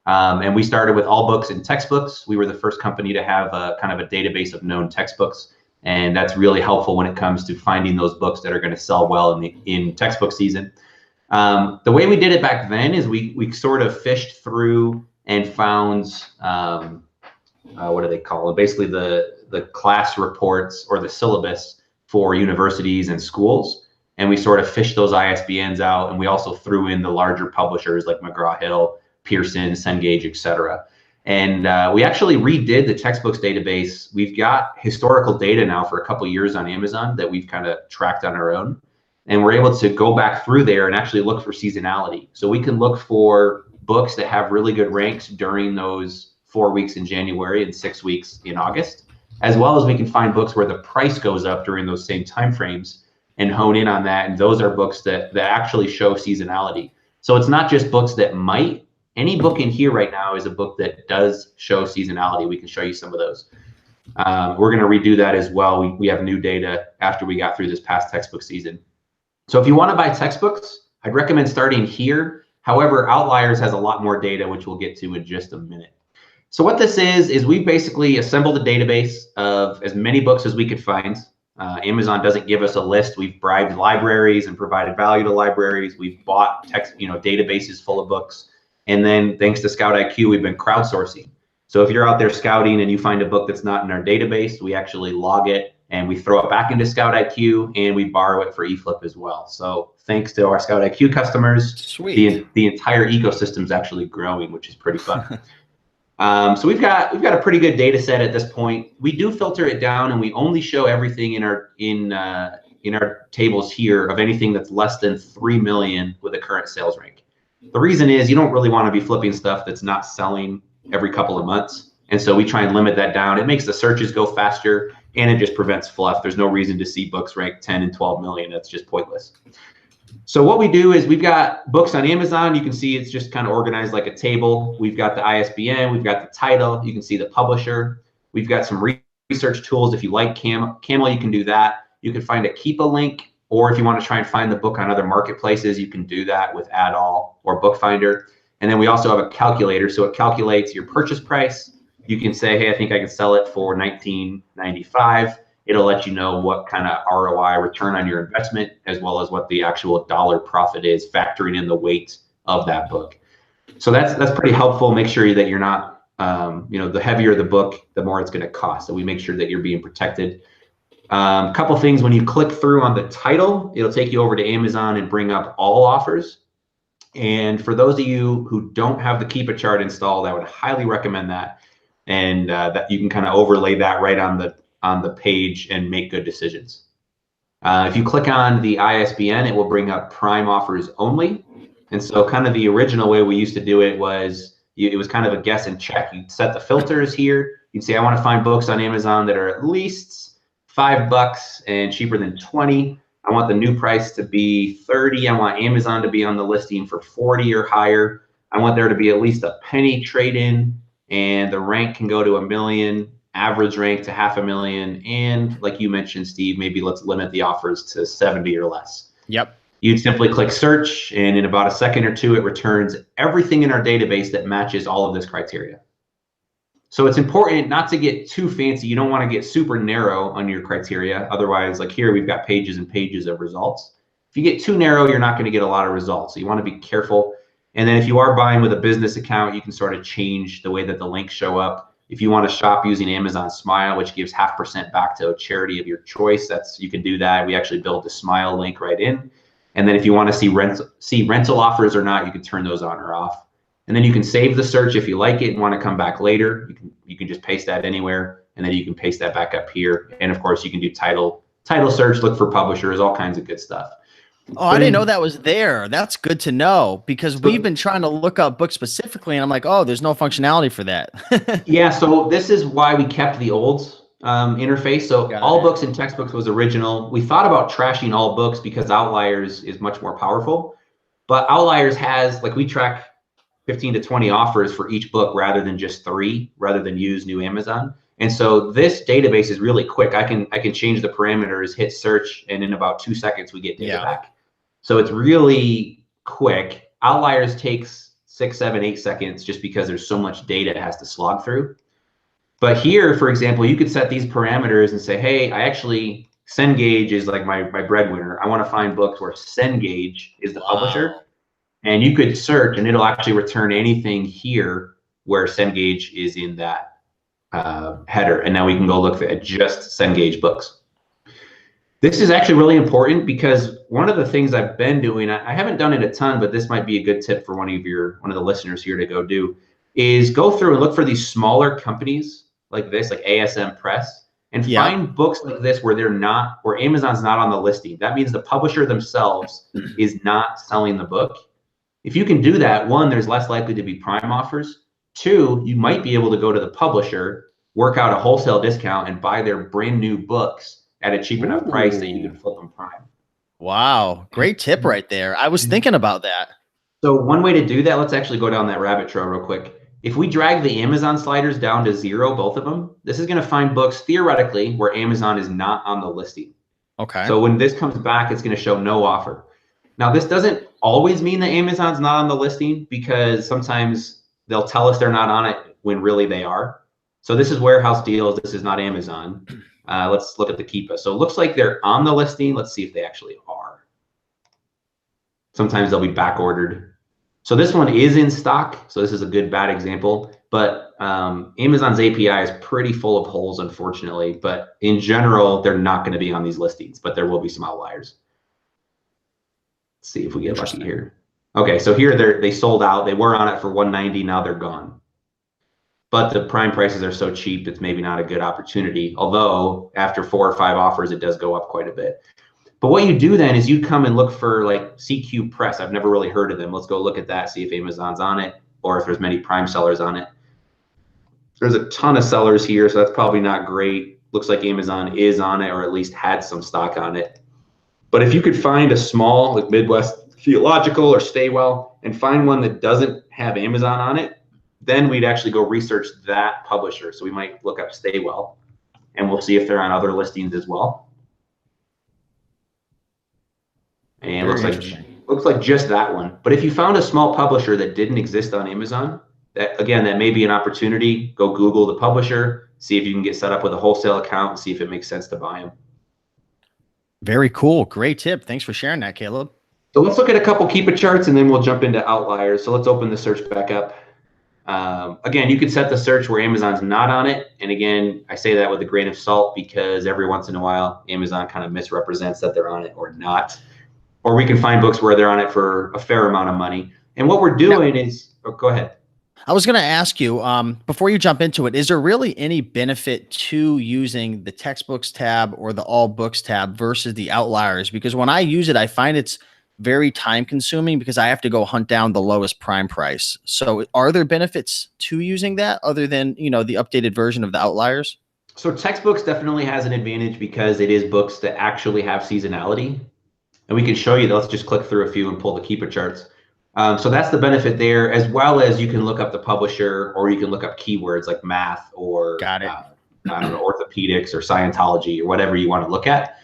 And we started with all books and textbooks. We were the first company to have a kind of a database of known textbooks. And that's really helpful when it comes to finding those books that are going to sell well in textbook season. The way we did it back then is we sort of fished through and found, what do they call it? Basically the class reports or the syllabus for universities and schools. And we sort of fished those ISBNs out. And we also threw in the larger publishers like McGraw-Hill, Pearson, Cengage, et cetera. And we actually redid the textbooks database. We've got historical data now for a couple of years on Amazon that we've kind of tracked on our own. And we're able to go back through there and actually look for seasonality. So we can look for books that have really good ranks during those 4 weeks in January and 6 weeks in August, as well as we can find books where the price goes up during those same timeframes and hone in on that. And those are books that actually show seasonality. So it's not just books that might. Any book in here right now is a book that does show seasonality. We can show you some of those. We're going to redo that as well. We have new data after we got through this past textbook season. So if you want to buy textbooks, I'd recommend starting here. However, Outliers has a lot more data, which we'll get to in just a minute. So what this is we basically assembled a database of as many books as we could find. Amazon doesn't give us a list. We've bribed libraries and provided value to libraries. We've bought databases full of books. And then thanks to Scout IQ, we've been crowdsourcing. So if you're out there scouting and you find a book that's not in our database, we actually log it and we throw it back into Scout IQ and we borrow it for eFlip as well. So thanks to our Scout IQ customers, Sweet. The entire ecosystem is actually growing, which is pretty fun. So we've got a pretty good data set at this point. We do filter it down and we only show everything in our tables here of anything that's less than 3 million with a current sales rank. The reason is you don't really want to be flipping stuff that's not selling every couple of months. And so we try and limit that down. It makes the searches go faster and it just prevents fluff. There's no reason to see books ranked 10 and 12 million. That's just pointless. So what we do is we've got books on Amazon. You can see it's just kind of organized like a table. We've got the ISBN, we've got the title. You can see the publisher. We've got some research tools. If you like Camel, you can do that. You can find a Keepa link. Or if you want to try and find the book on other marketplaces, you can do that with AdAll or Bookfinder. And then we also have a calculator. So it calculates your purchase price. You can say, hey, I think I can sell it for $19.95. It'll let you know what kind of ROI, return on your investment, as well as what the actual dollar profit is, factoring in the weight of that book. So that's pretty helpful. Make sure that you're not, the heavier the book, the more it's going to cost. So we make sure that you're being protected. Couple things, when you click through on the title, it'll take you over to Amazon and bring up all offers. And for those of you who don't have the Keepa chart installed, I would highly recommend that. And that you can kind of overlay that right on the page and make good decisions. If you click on the ISBN, it will bring up prime offers only. And so kind of the original way we used to do it was kind of a guess and check. You'd set the filters here. You'd say, I want to find books on Amazon that are at least $5 and cheaper than 20. I want the new price to be 30. I want Amazon to be on the listing for 40 or higher. I want there to be at least a penny trade-in, and the rank can go to 1 million, average rank to 500,000. And like you mentioned, Steve, maybe let's limit the offers to 70 or less. Yep. You'd simply click search, and in about a second or two, it returns everything in our database that matches all of this criteria. So it's important not to get too fancy. You don't want to get super narrow on your criteria. Otherwise, like here, we've got pages and pages of results. If you get too narrow, you're not going to get a lot of results. So you want to be careful. And then if you are buying with a business account, you can sort of change the way that the links show up. If you want to shop using Amazon Smile, which gives 0.5% back to a charity of your choice, you can do that. We actually build the Smile link right in. And then if you want to see rental offers or not, you can turn those on or off. And then you can save the search if you like it and want to come back later. You can just paste that anywhere, and then you can paste that back up here. And of course, you can do title search, look for publishers, all kinds of good stuff. Oh, I didn't know that was there. That's good to know, because we've been trying to look up books specifically, and I'm like, oh, there's no functionality for that. Yeah, so this is why we kept the old interface. So all books and textbooks was original. We thought about trashing all books because Outliers is much more powerful. But Outliers has, like, we track 15 to 20 offers for each book rather than just 3, rather than use new Amazon. And so this database is really quick. I can change the parameters, hit search, and in about 2 seconds we get data back. So it's really quick. Outliers takes 6, 7, 8 seconds just because there's so much data it has to slog through. But here, for example, you could set these parameters and say, hey, Cengage is like my breadwinner. I want to find books where Cengage is the publisher. And you could search and it'll actually return anything here where Cengage is in that header. And now we can go look at just Cengage books. This is actually really important because one of the things I've been doing, I haven't done it a ton, but this might be a good tip for one of the listeners here to go do, is go through and look for these smaller companies like this, like ASM Press, and find books like this where Amazon's not on the listing. That means the publisher themselves is not selling the book. If you can do that, 1, there's less likely to be prime offers. 2, you might be able to go to the publisher, work out a wholesale discount, and buy their brand new books at a cheap enough price that you can flip them prime. Wow, great tip right there. I was thinking about that. So one way to do that, let's actually go down that rabbit trail real quick. If we drag the Amazon sliders down to 0, both of them, this is going to find books theoretically where Amazon is not on the listing. Okay. So when this comes back, it's going to show no offer. Now, this doesn't always mean that Amazon's not on the listing, because sometimes they'll tell us they're not on it when really they are. So this is Warehouse Deals. This is not Amazon. Let's look at the Keepa. So it looks like they're on the listing. Let's see if they actually are. Sometimes they'll be back ordered. So this one is in stock. So this is a good, bad example. But Amazon's API is pretty full of holes, unfortunately. But in general, they're not going to be on these listings, but there will be some outliers. Let's see if we get lucky here. Okay, so here they sold out. They were on it for $190. Now they're gone. But the prime prices are so cheap, it's maybe not a good opportunity. Although after 4 or 5 offers, it does go up quite a bit. But what you do then is you come and look for like CQ Press. I've never really heard of them. Let's go look at that, see if Amazon's on it or if there's many prime sellers on it. There's a ton of sellers here, so that's probably not great. Looks like Amazon is on it, or at least had some stock on it. But if you could find a small, like Midwest Theological or Staywell, and find one that doesn't have Amazon on it, then we'd actually go research that publisher. So we might look up Staywell, and we'll see if they're on other listings as well. And looks like just that one. But if you found a small publisher that didn't exist on Amazon, that may be an opportunity. Go Google the publisher, see if you can get set up with a wholesale account, and see if it makes sense to buy them. Very cool. Great tip. Thanks for sharing that, Caleb. So let's look at a couple Keepa charts, and then we'll jump into Outliers. So let's open the search back up. Again, you could set the search where Amazon's not on it. And again, I say that with a grain of salt because every once in a while, Amazon kind of misrepresents that they're on it or not. Or we can find books where they're on it for a fair amount of money. And what we're doing is, go ahead. I was going to ask you, before you jump into it, is there really any benefit to using the textbooks tab or the all books tab versus the Outliers? Because when I use it, I find it's very time consuming because I have to go hunt down the lowest prime price. So are there benefits to using that other than, the updated version of the Outliers? So textbooks definitely has an advantage because it is books that actually have seasonality. And we can show you, let's just click through a few and pull the Keepa charts. So that's the benefit there, as well as you can look up the publisher, or you can look up keywords like math or Got it. I don't know, orthopedics or Scientology or whatever you want to look at.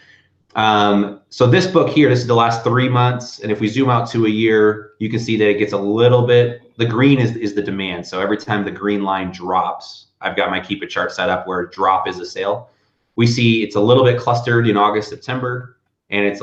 So this book here, this is the last 3 months. And if we zoom out to a year, you can see that it gets a little bit, the green is the demand. So every time the green line drops, I've got my Keepa chart set up where drop is a sale. We see it's a little bit clustered in August, September. and it's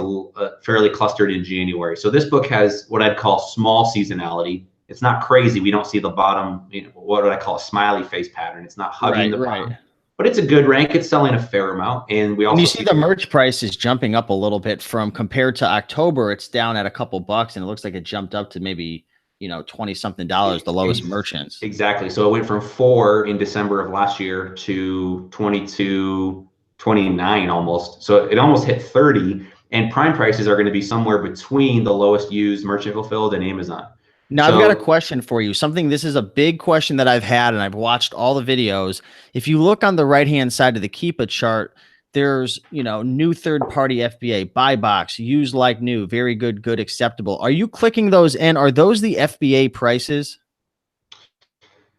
fairly clustered in January. So this book has what I'd call small seasonality. It's not crazy. We don't see the bottom, what I call a smiley face pattern. It's not hugging the bottom, but it's a good rank. It's selling a fair amount. And we also you see the merch price is jumping up a little bit from compared to October. It's down at a couple bucks, and it looks like it jumped up to maybe, 20 something dollars, the lowest merchants. Exactly. So it went from 4 in December of last year to 22, 29 almost. So it almost hit 30, and prime prices are going to be somewhere between the lowest used merchant fulfilled and Amazon. Now, I've got a question for you. This is a big question that I've had, and I've watched all the videos. If you look on the right-hand side of the Keepa chart, there's, new third-party FBA, buy box, used like new, very good, good, acceptable. Are you clicking those in? Are those the FBA prices?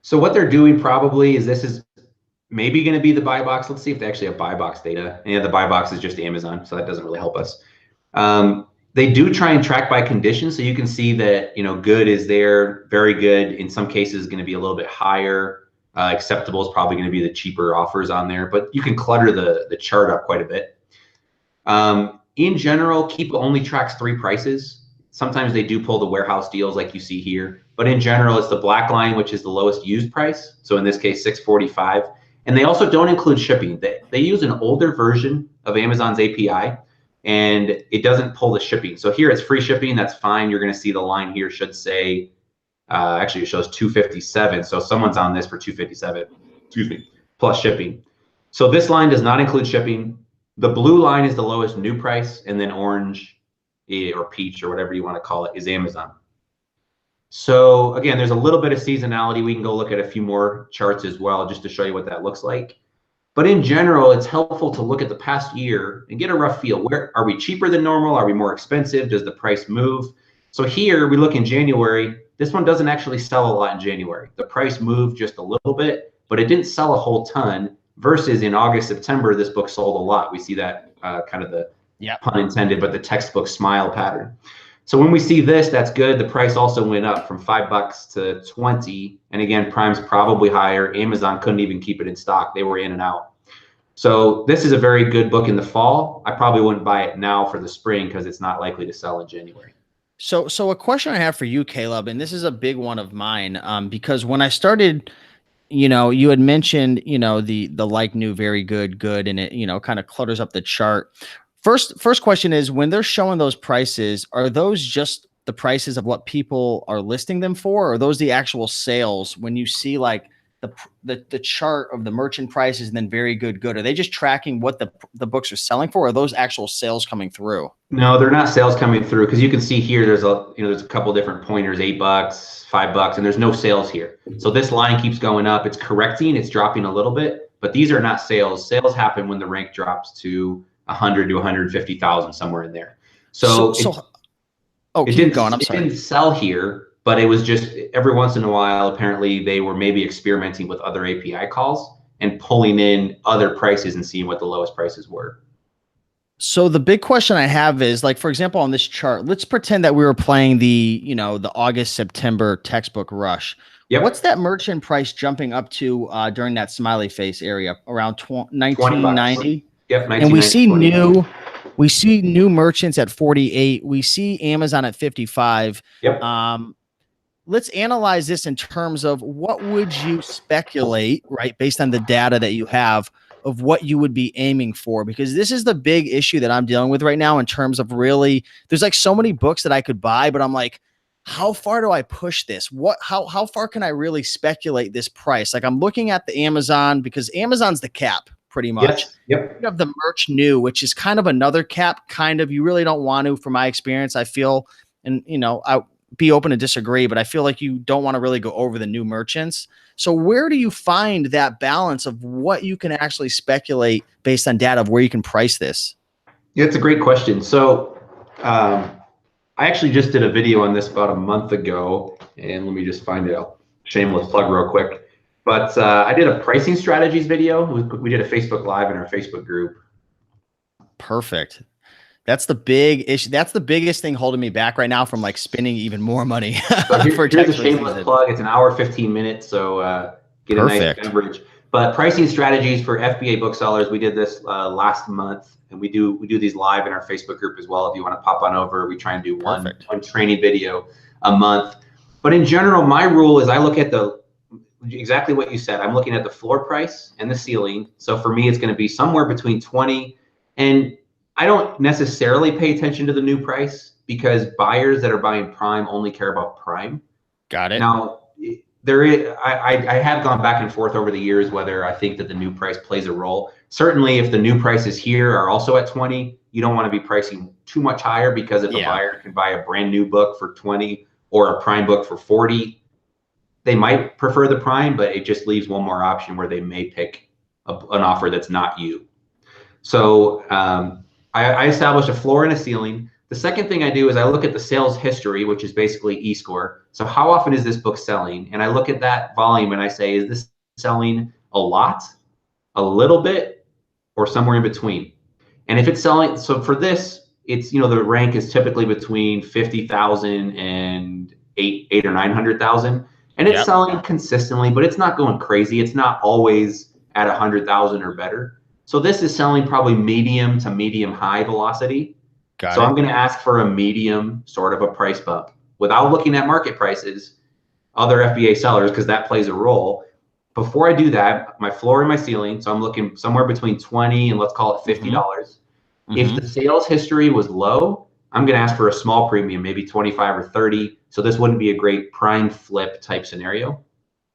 So what they're doing probably is this is maybe going to be the buy box. Let's see if they actually have buy box data. And yeah, the buy box is just Amazon, so that doesn't really help us. They do try and track by condition, so you can see that good is there, very good. In some cases, is going to be a little bit higher. Acceptable is probably going to be the cheaper offers on there, but you can clutter the chart up quite a bit. In general, Keepa only tracks 3 prices. Sometimes they do pull the warehouse deals like you see here, but in general, it's the black line, which is the lowest used price. So in this case, $6.45. And they also don't include shipping. They use an older version of Amazon's API, and it doesn't pull the shipping. So here it's free shipping. That's fine. You're going to see the line here should say, actually it shows $257. So someone's on this for $257, excuse me, plus shipping. So this line does not include shipping. The blue line is the lowest new price, and then orange or peach or whatever you want to call it is Amazon. So again, there's a little bit of seasonality. We can go look at a few more charts as well, just to show you what that looks like. But in general, it's helpful to look at the past year and get a rough feel. Where are we cheaper than normal? Are we more expensive? Does the price move? So here we look in January. This one doesn't actually sell a lot in January. The price moved just a little bit, but it didn't sell a whole ton. Versus in August, September, this book sold a lot. We see that kind of the pun intended, but the textbook smile pattern. So when we see this, that's good. The price also went up from $5 to 20. And again, Prime's probably higher. Amazon couldn't even keep it in stock. They were in and out. So this is a very good book in the fall. I probably wouldn't buy it now for the spring because it's not likely to sell in January. So a question I have for you, Caleb, and this is a big one of mine, because when I started, you had mentioned, the like new, very good, good, and it, kind of clutters up the chart. First question is, when they're showing those prices, are those just the prices of what people are listing them for, or are those the actual sales? When you see like the chart of the merchant prices and then very good, good, are they just tracking what the books are selling for, or are those actual sales coming through? No, they're not sales coming through, because you can see here there's a couple different pointers, $8, $5, and there's no sales here. So this line keeps going up. It's correcting, it's dropping a little bit, but these are not sales. Sales happen when the rank drops to 100 to 150,000, somewhere in there. So it didn't sell here, but it was just every once in a while, apparently they were maybe experimenting with other API calls and pulling in other prices and seeing what the lowest prices were. So the big question I have is, like, for example, on this chart, let's pretend that we were playing the August, September textbook rush. Yep. What's that merchant price jumping up to during that smiley face area, around 1990? Yep, and we see new merchants at 48. We see Amazon at 55. Yep. Let's analyze this in terms of what would you speculate, right, based on the data that you have, of what you would be aiming for, because this is the big issue that I'm dealing with right now in terms of really, there's like so many books that I could buy, but I'm like, how far do I push this? How far can I really speculate this price? Like, I'm looking at the Amazon, because Amazon's the cap pretty much. Yes. Yep. You have the merch new, which is kind of another cap, kind of. You really don't want to, from my experience, I feel, and I'll be open to disagree, but I feel like you don't want to really go over the new merchants. So where do you find that balance of what you can actually speculate based on data of where you can price this? Yeah, it's a great question. So I actually just did a video on this about a month ago, and let me just find it. Shameless plug real quick. But I did a pricing strategies video. We did a Facebook Live in our Facebook group. Perfect. That's the big issue. That's the biggest thing holding me back right now from like spending even more money. So here's a shameless plug. It's an hour, 15 minutes. So get a nice beverage. But pricing strategies for FBA booksellers, we did this last month, and we do these live in our Facebook group as well. If you want to pop on over, we try and do one training video a month. But in general, my rule is I look at exactly what you said. I'm looking at the floor price and the ceiling. So for me, it's going to be somewhere between 20, and I don't necessarily pay attention to the new price because buyers that are buying prime only care about prime. Got it. Now, I have gone back and forth over the years whether I think that the new price plays a role. Certainly, if the new prices here are also at 20, you don't want to be pricing too much higher, because if a buyer can buy a brand new book for 20 or a prime book for 40, they might prefer the prime, but it just leaves one more option where they may pick an offer that's not you. So I establish a floor and a ceiling. The second thing I do is I look at the sales history, which is basically eScore. So how often is this book selling? And I look at that volume and I say, is this selling a lot, a little bit, or somewhere in between? And if it's selling, so for this, it's, the rank is typically between 50,000 and 800 or 900,000. And it's selling consistently, but it's not going crazy. It's not always at 100,000 or better. So this is selling probably medium to medium high velocity. So I'm going to ask for a medium sort of a price bump without looking at market prices, other FBA sellers, because that plays a role. Before I do that, my floor and my ceiling, so I'm looking somewhere between 20 and let's call it $50. If the sales history was low, I'm going to ask for a small premium, maybe 25 or 30. So this wouldn't be a great prime flip type scenario.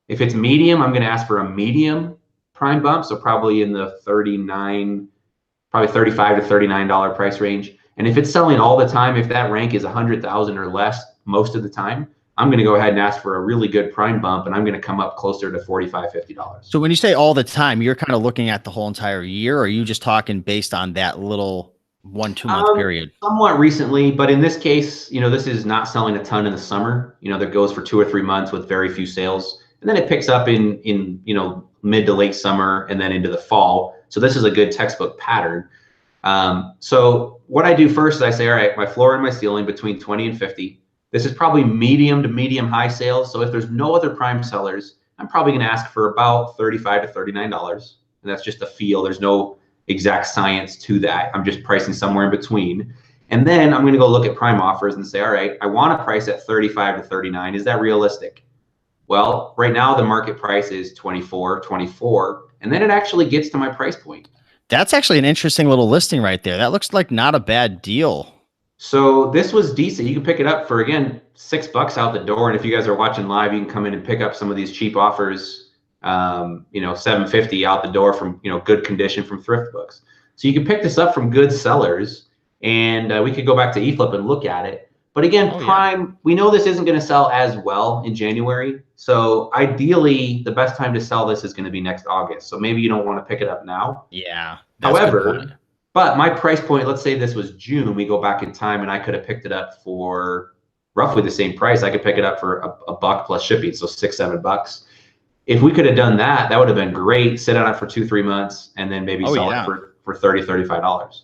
If it's medium, I'm going to ask for a medium prime bump, so probably in the $35 to $39 price range. And if it's selling all the time, if that rank is 100,000 or less most of the time, I'm going to go ahead and ask for a really good prime bump, and I'm going to come up closer to $45, $50. So when you say all the time, you're kind of looking at the whole entire year, or are you just talking based on that little 1-2 month period? Somewhat recently, but in this case, this is not selling a ton in the summer. That goes for 2 or 3 months with very few sales, and then it picks up in mid to late summer and then into the fall. So this is a good textbook pattern. So what I do first is I say, all right, my floor and my ceiling between 20 and 50. This is probably medium to medium high sales. So if there's no other prime sellers, I'm probably going to ask for about $35 to $39. And that's just a feel. There's no exact science to that. I'm just pricing somewhere in between. And then I'm going to go look at prime offers and say, all right, I want to price at 35 to 39. Is that realistic? Well, right now the market price is 24, 24, and then it actually gets to my price point. That's actually an interesting little listing right there. That looks like not a bad deal. So this was decent. You can pick it up for, again, $6 out the door. And if you guys are watching live, you can come in and pick up some of these cheap offers, $7.50 out the door from, good condition from thrift books. So you can pick this up from good sellers, and we could go back to eFlip and look at it. But again, prime, we know this isn't going to sell as well in January. So ideally, the best time to sell this is going to be next August. So maybe you don't want to pick it up now. Yeah. However, but my price point, let's say this was June, we go back in time and I could have picked it up for roughly the same price. I could pick it up for a buck plus shipping, so $6, $7. If we could have done that, that would have been great. Sit on it for 2-3 months and then maybe sell it for $30, $35.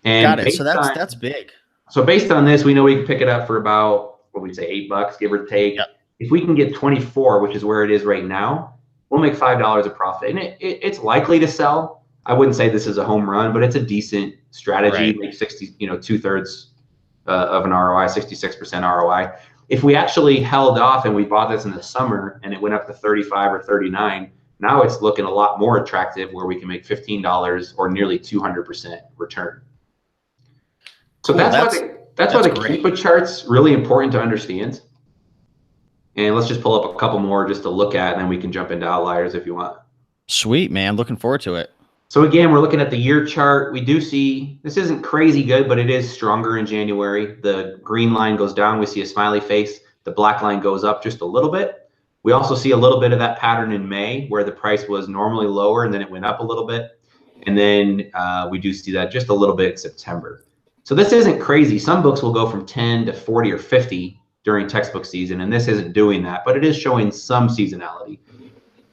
And got it. So that's big. So based on this, we know we can pick it up for about, what we'd say, $8, give or take. Yep. If we can get 24, which is where it is right now, we'll make $5 a profit. And it's likely to sell. I wouldn't say this is a home run, but it's a decent strategy. Make 60, 2/3 of an ROI, 66% ROI. If we actually held off and we bought this in the summer and it went up to 35 or 39, now it's looking a lot more attractive where we can make $15 or nearly 200% return. So that's why the keeper chart's really important to understand. And let's just pull up a couple more just to look at, and then we can jump into Outliers if you want. Sweet, man. Looking forward to it. So again, we're looking at the year chart. We do see, this isn't crazy good, but it is stronger in January. The green line goes down. We see a smiley face. The black line goes up just a little bit. We also see a little bit of that pattern in May where the price was normally lower and then it went up a little bit. And then we do see that just a little bit in September. So this isn't crazy. Some books will go from 10 to 40 or 50 during textbook season, and this isn't doing that, but it is showing some seasonality.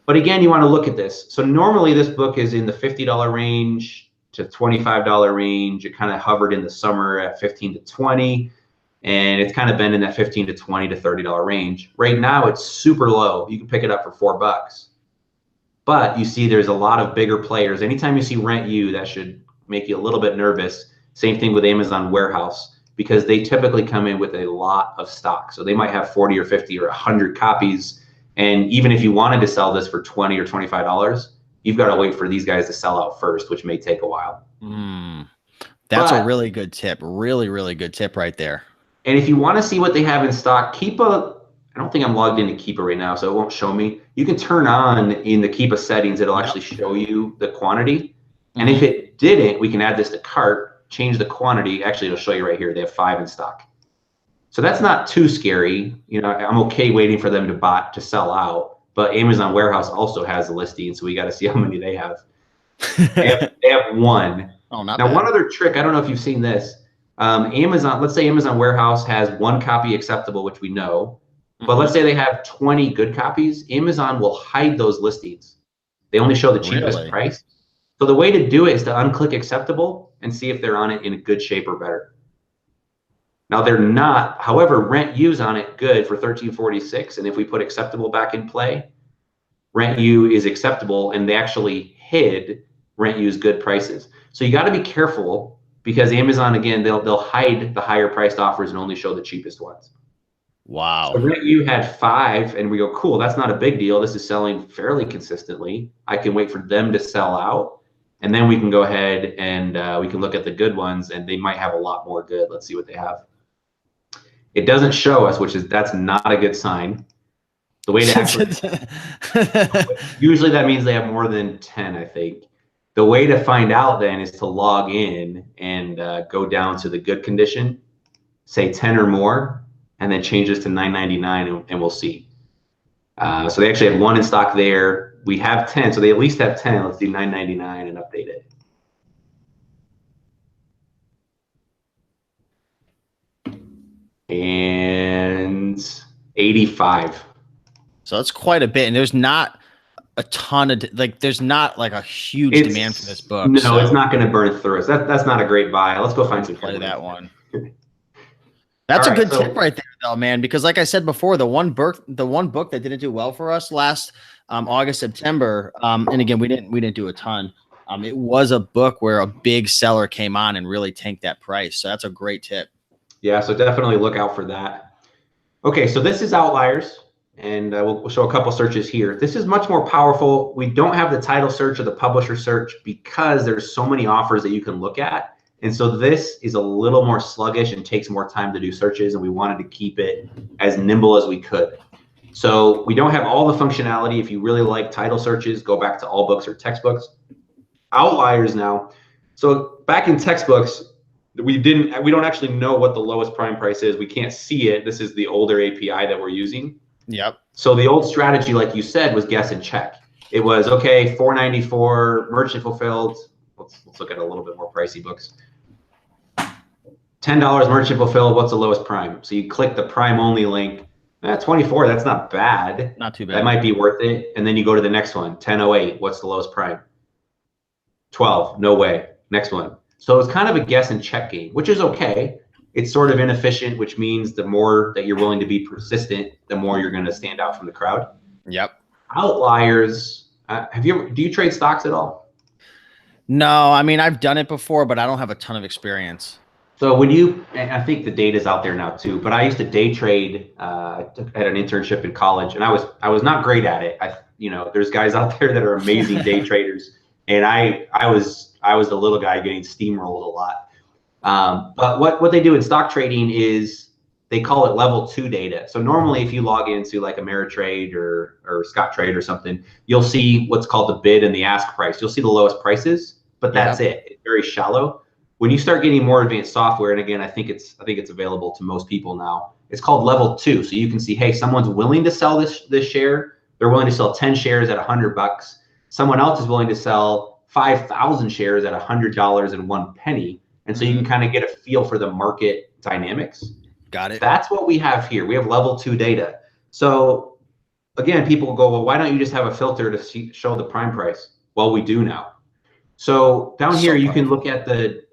But again, you want to look at this. So normally this book is in the $50 range to $25 range. It kind of hovered in the summer at 15 to 20, and it's kind of been in that 15 to 20 to $30 range. Right now it's super low. You can pick it up for $4. But you see there's a lot of bigger players. Anytime you see Rent You, that should make you a little bit nervous. Same thing with Amazon Warehouse, because they typically come in with a lot of stock. So they might have 40 or 50 or 100 copies. And even if you wanted to sell this for $20 or $25, you've got to wait for these guys to sell out first, which may take a while. That's a really good tip. Really, really good tip right there. And if you want to see what they have in stock, I don't think I'm logged into Keepa right now, so it won't show me. You can turn on in the Keepa settings, it'll actually show you the quantity. And if it didn't, we can add this to cart, change the quantity. Actually, it'll show you right here. They have 5 in stock. So that's not too scary. You know, I'm okay waiting for them to sell out. But Amazon Warehouse also has a listing, so we got to see how many they have. They have 1. Oh, not now, bad. one other trick, I don't know if you've seen this. Amazon, let's say Amazon Warehouse has 1 copy acceptable, which we know. But let's say they have 20 good copies. Amazon will hide those listings. They only show the cheapest price. So the way to do it is to unclick acceptable and see if they're on it in a good shape or better. Now they're not. However, Rent You's on it good for $13.46. And if we put acceptable back in play, Rent You is acceptable, and they actually hid Rent You's good prices. So you got to be careful, because Amazon, again, they'll hide the higher priced offers and only show the cheapest ones. Wow. So Rent You had 5, and we go, cool, that's not a big deal. This is selling fairly consistently. I can wait for them to sell out, and then we can go ahead and we can look at the good ones, and they might have a lot more good. Let's see what they have. It doesn't show us, that's not a good sign. The way to actually, usually that means they have more than 10, I think. The way to find out then is to log in and go down to the good condition, say 10 or more, and then change this to $9.99, and we'll see. So they actually have 1 in stock there. We have 10, so they at least have 10. Let's do $9.99 and update it. And 85. So that's quite a bit, and there's not a ton of there's not like a huge demand for this book. No, it's not going to burn through us. That's not a great buy. Let's go find some. Play that one. That's a good tip right there, though, man. Because like I said before, the one book that didn't do well for us last August, September, and again we didn't do a ton. It was a book where a big seller came on and really tanked that price. So that's a great tip. Yeah, so definitely look out for that. Okay, so this is Outliers, and we'll show a couple searches here. This is much more powerful. We don't have the title search or the publisher search because there's so many offers that you can look at. And so this is a little more sluggish and takes more time to do searches, and we wanted to keep it as nimble as we could. So we don't have all the functionality. If you really like title searches, go back to all books or textbooks. Outliers now. So back in textbooks, we don't actually know what the lowest prime price is. We can't see it. This is the older API that we're using. Yep. So the old strategy, like you said, was guess and check. It was, okay, $4.94 merchant fulfilled. Let's look at a little bit more pricey books. $10 merchant fulfilled. What's the lowest prime? So you click the prime only link. 24. That's not bad. Not too bad. That might be worth it. And then you go to the next one. 10.08. What's the lowest prime? 12. No way. Next one. So it's kind of a guess and check game, which is okay. It's sort of inefficient, which means the more that you're willing to be persistent, the more you're going to stand out from the crowd. Yep. Outliers. Do you trade stocks at all? No, I mean, I've done it before, but I don't have a ton of experience. So and I think the data's out there now too, but I used to day trade at an internship in college, and I was not great at it. There's guys out there that are amazing day traders, and I was the little guy getting steamrolled a lot. But what they do in stock trading is they call it level 2 data. So normally if you log into like Ameritrade or Scott Trade or something, you'll see what's called the bid and the ask price. You'll see the lowest prices, but that's it. It's very shallow. When you start getting more advanced software, and again, I think it's available to most people now, it's called level 2. So you can see, hey, someone's willing to sell this share. They're willing to sell 10 shares at $100. Someone else is willing to sell 5,000 shares at $100.01. And so you can kind of get a feel for the market dynamics. Got it. That's what we have here. We have level 2 data. So again, people will go, well, why don't you just have a filter to show the prime price? Well, we do now. So down here, you can look at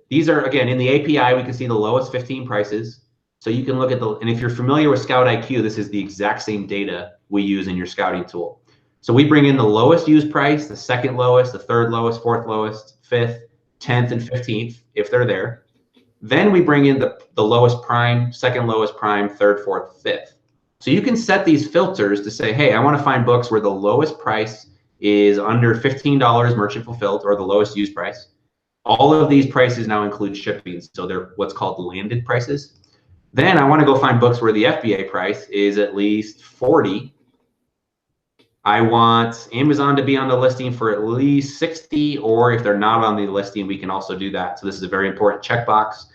these are, again, in the API, we can see the lowest 15 prices. So you can look at and if you're familiar with Scout IQ, this is the exact same data we use in your scouting tool. So we bring in the lowest used price, the second lowest, the third lowest, fourth lowest, fifth, 10th, and 15th, if they're there. Then we bring in the lowest prime, second lowest prime, third, fourth, fifth. So you can set these filters to say, hey, I want to find books where the lowest price is under $15 merchant fulfilled, or the lowest used price. All of these prices now include shipping, so they're what's called landed prices. Then I want to go find books where the FBA price is at least 40. I want Amazon to be on the listing for at least 60, or if they're not on the listing, we can also do that. So this is a very important checkbox.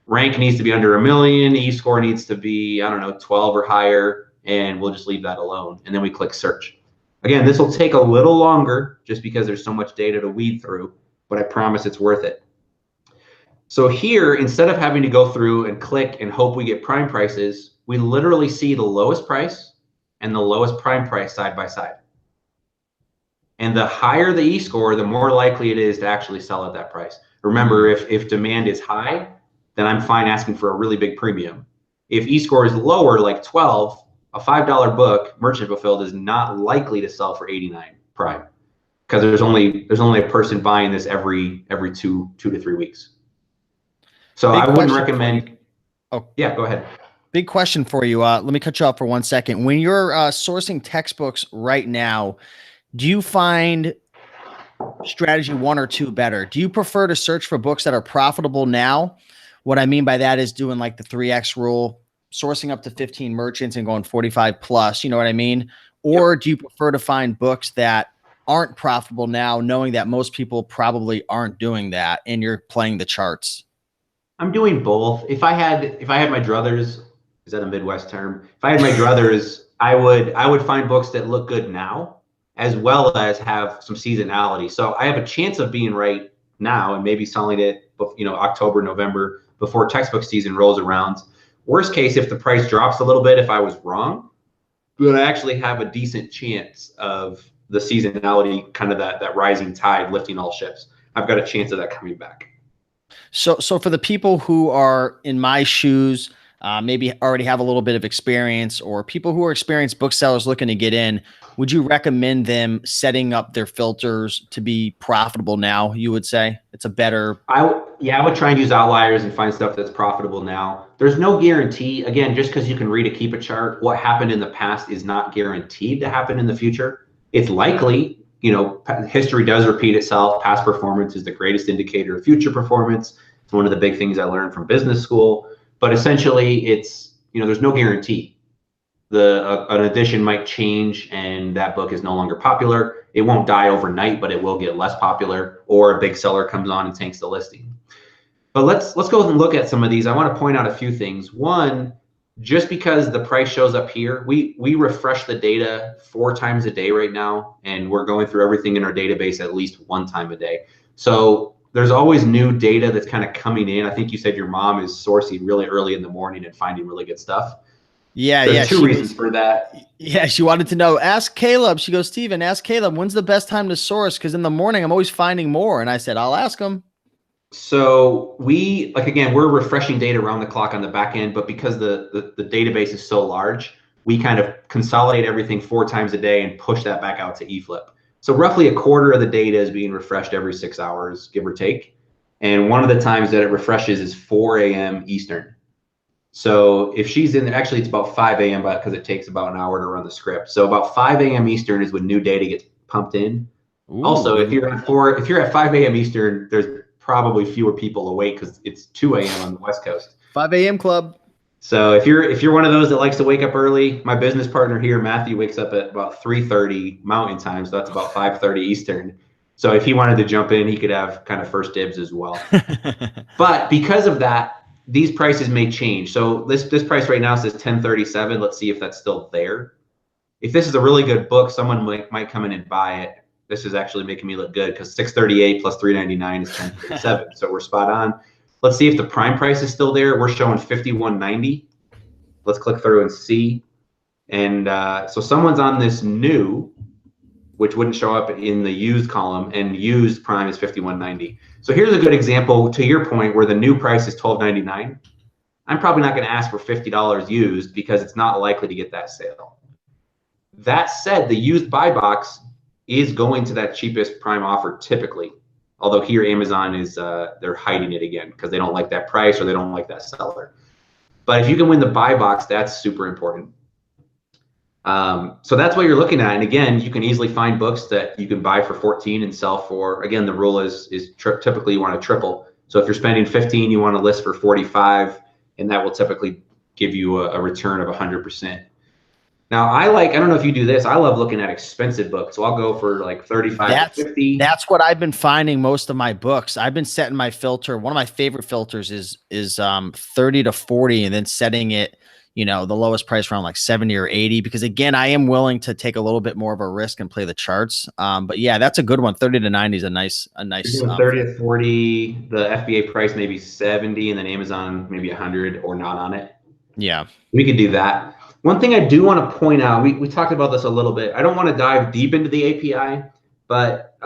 Rank needs to be under 1 million. E-score needs to be, I don't know, 12 or higher, and we'll just leave that alone. And then we click search. Again, this will take a little longer just because there's so much data to weed through, but I promise it's worth it. So here, instead of having to go through and click and hope we get prime prices, we literally see the lowest price and the lowest prime price side by side. And the higher the e-score, the more likely it is to actually sell at that price. Remember, if demand is high, then I'm fine asking for a really big premium. If e-score is lower, like 12, a $5 book, merchant fulfilled, is not likely to sell for 89 prime, because there's only a person buying this every 2 to 3 weeks. So I wouldn't recommend. Oh yeah, go ahead. Big question for you. Let me cut you off for 1 second. When you're sourcing textbooks right now, do you find strategy 1 or 2 better? Do you prefer to search for books that are profitable now? What I mean by that is doing like the 3X rule, sourcing up to 15 merchants and going 45 plus, you know what I mean? Or do you prefer to find books that aren't profitable now, knowing that most people probably aren't doing that and you're playing the charts? I'm doing both. If I had my druthers, is that a Midwest term? If I had my druthers, I would find books that look good now, as well as have some seasonality. So I have a chance of being right now and maybe selling it, October, November, before textbook season rolls around. Worst case, if the price drops a little bit, if I was wrong, but I actually have a decent chance of the seasonality, kind of that rising tide lifting all ships. I've got a chance of that coming back. So for the people who are in my shoes, maybe already have a little bit of experience, or people who are experienced booksellers looking to get in, would you recommend them setting up their filters to be profitable now? You would say it's a better. I would try and use Outliers and find stuff that's profitable now. There's no guarantee. Again, just because you can read a keep a chart, what happened in the past is not guaranteed to happen in the future. It's likely. History does repeat itself. Past performance is the greatest indicator of future performance. It's one of the big things I learned from business school. But essentially, it's, there's no guarantee. An edition might change and that book is no longer popular. It won't die overnight, but it will get less popular, or a big seller comes on and tanks the listing. But let's go and look at some of these. I want to point out a few things. One, just because the price shows up here, we refresh the data 4 times a day right now, and we're going through everything in our database at least 1 time a day. So there's always new data that's kind of coming in. I think you said your mom is sourcing really early in the morning and finding really good stuff. Yeah, there's 2 reasons for that. Yeah, she wanted to know, ask Caleb. She goes, Steven, ask Caleb, when's the best time to source? Because in the morning, I'm always finding more. And I said, I'll ask him. So we're refreshing data around the clock on the back end, but because the database is so large, we kind of consolidate everything 4 times a day and push that back out to eFlip. So roughly a quarter of the data is being refreshed every 6 hours, give or take. And one of the times that it refreshes is 4 a.m. Eastern. So if she's in, actually it's about 5 a.m. because it takes about an hour to run the script. So about 5 a.m. Eastern is when new data gets pumped in. Ooh. Also, if you're at 5 a.m. Eastern, there's probably fewer people awake because it's 2 a.m. on the West Coast. 5 a.m. club. So if you're one of those that likes to wake up early, my business partner here, Matthew, wakes up at about 3:30 Mountain Time, so that's about 5:30 Eastern. So if he wanted to jump in, he could have kind of first dibs as well. But because of that, these prices may change. So this price right now says 1037. Let's see if that's still there. If this is a really good book, someone might come in and buy it. This is actually making me look good because 638 plus 399 is 1037. So we're spot on. Let's see if the prime price is still there. We're showing 5190. Let's click through and see. And so someone's on this new, which wouldn't show up in the used column, and used prime is 5190. So here's a good example, to your point, where the new price is 1299. I'm probably not going to ask for $50 used because it's not likely to get that sale. That said, the used buy box is going to that cheapest prime offer typically. Although here Amazon is they're hiding it again because they don't like that price or they don't like that seller. But if you can win the buy box, that's super important. So that's what you're looking at. And again, you can easily find books that you can buy for 14 and sell for. Again, the rule is typically you want to triple. So if you're spending 15, you want to list for 45, and that will typically give you a return of 100%. Now, I don't know if you do this. I love looking at expensive books. So I'll go for like 35 to 50. That's what I've been finding most of my books. I've been setting my filter. One of my favorite filters is 30 to 40 and then setting it, the lowest price around like 70 or 80, because again, I am willing to take a little bit more of a risk and play the charts. But yeah, that's a good one. 30 to 90 is a nice, 30 to 40, the FBA price maybe 70, and then Amazon maybe 100 or not on it. Yeah. We could do that. One thing I do want to point out, we talked about this a little bit. I don't want to dive deep into the API, but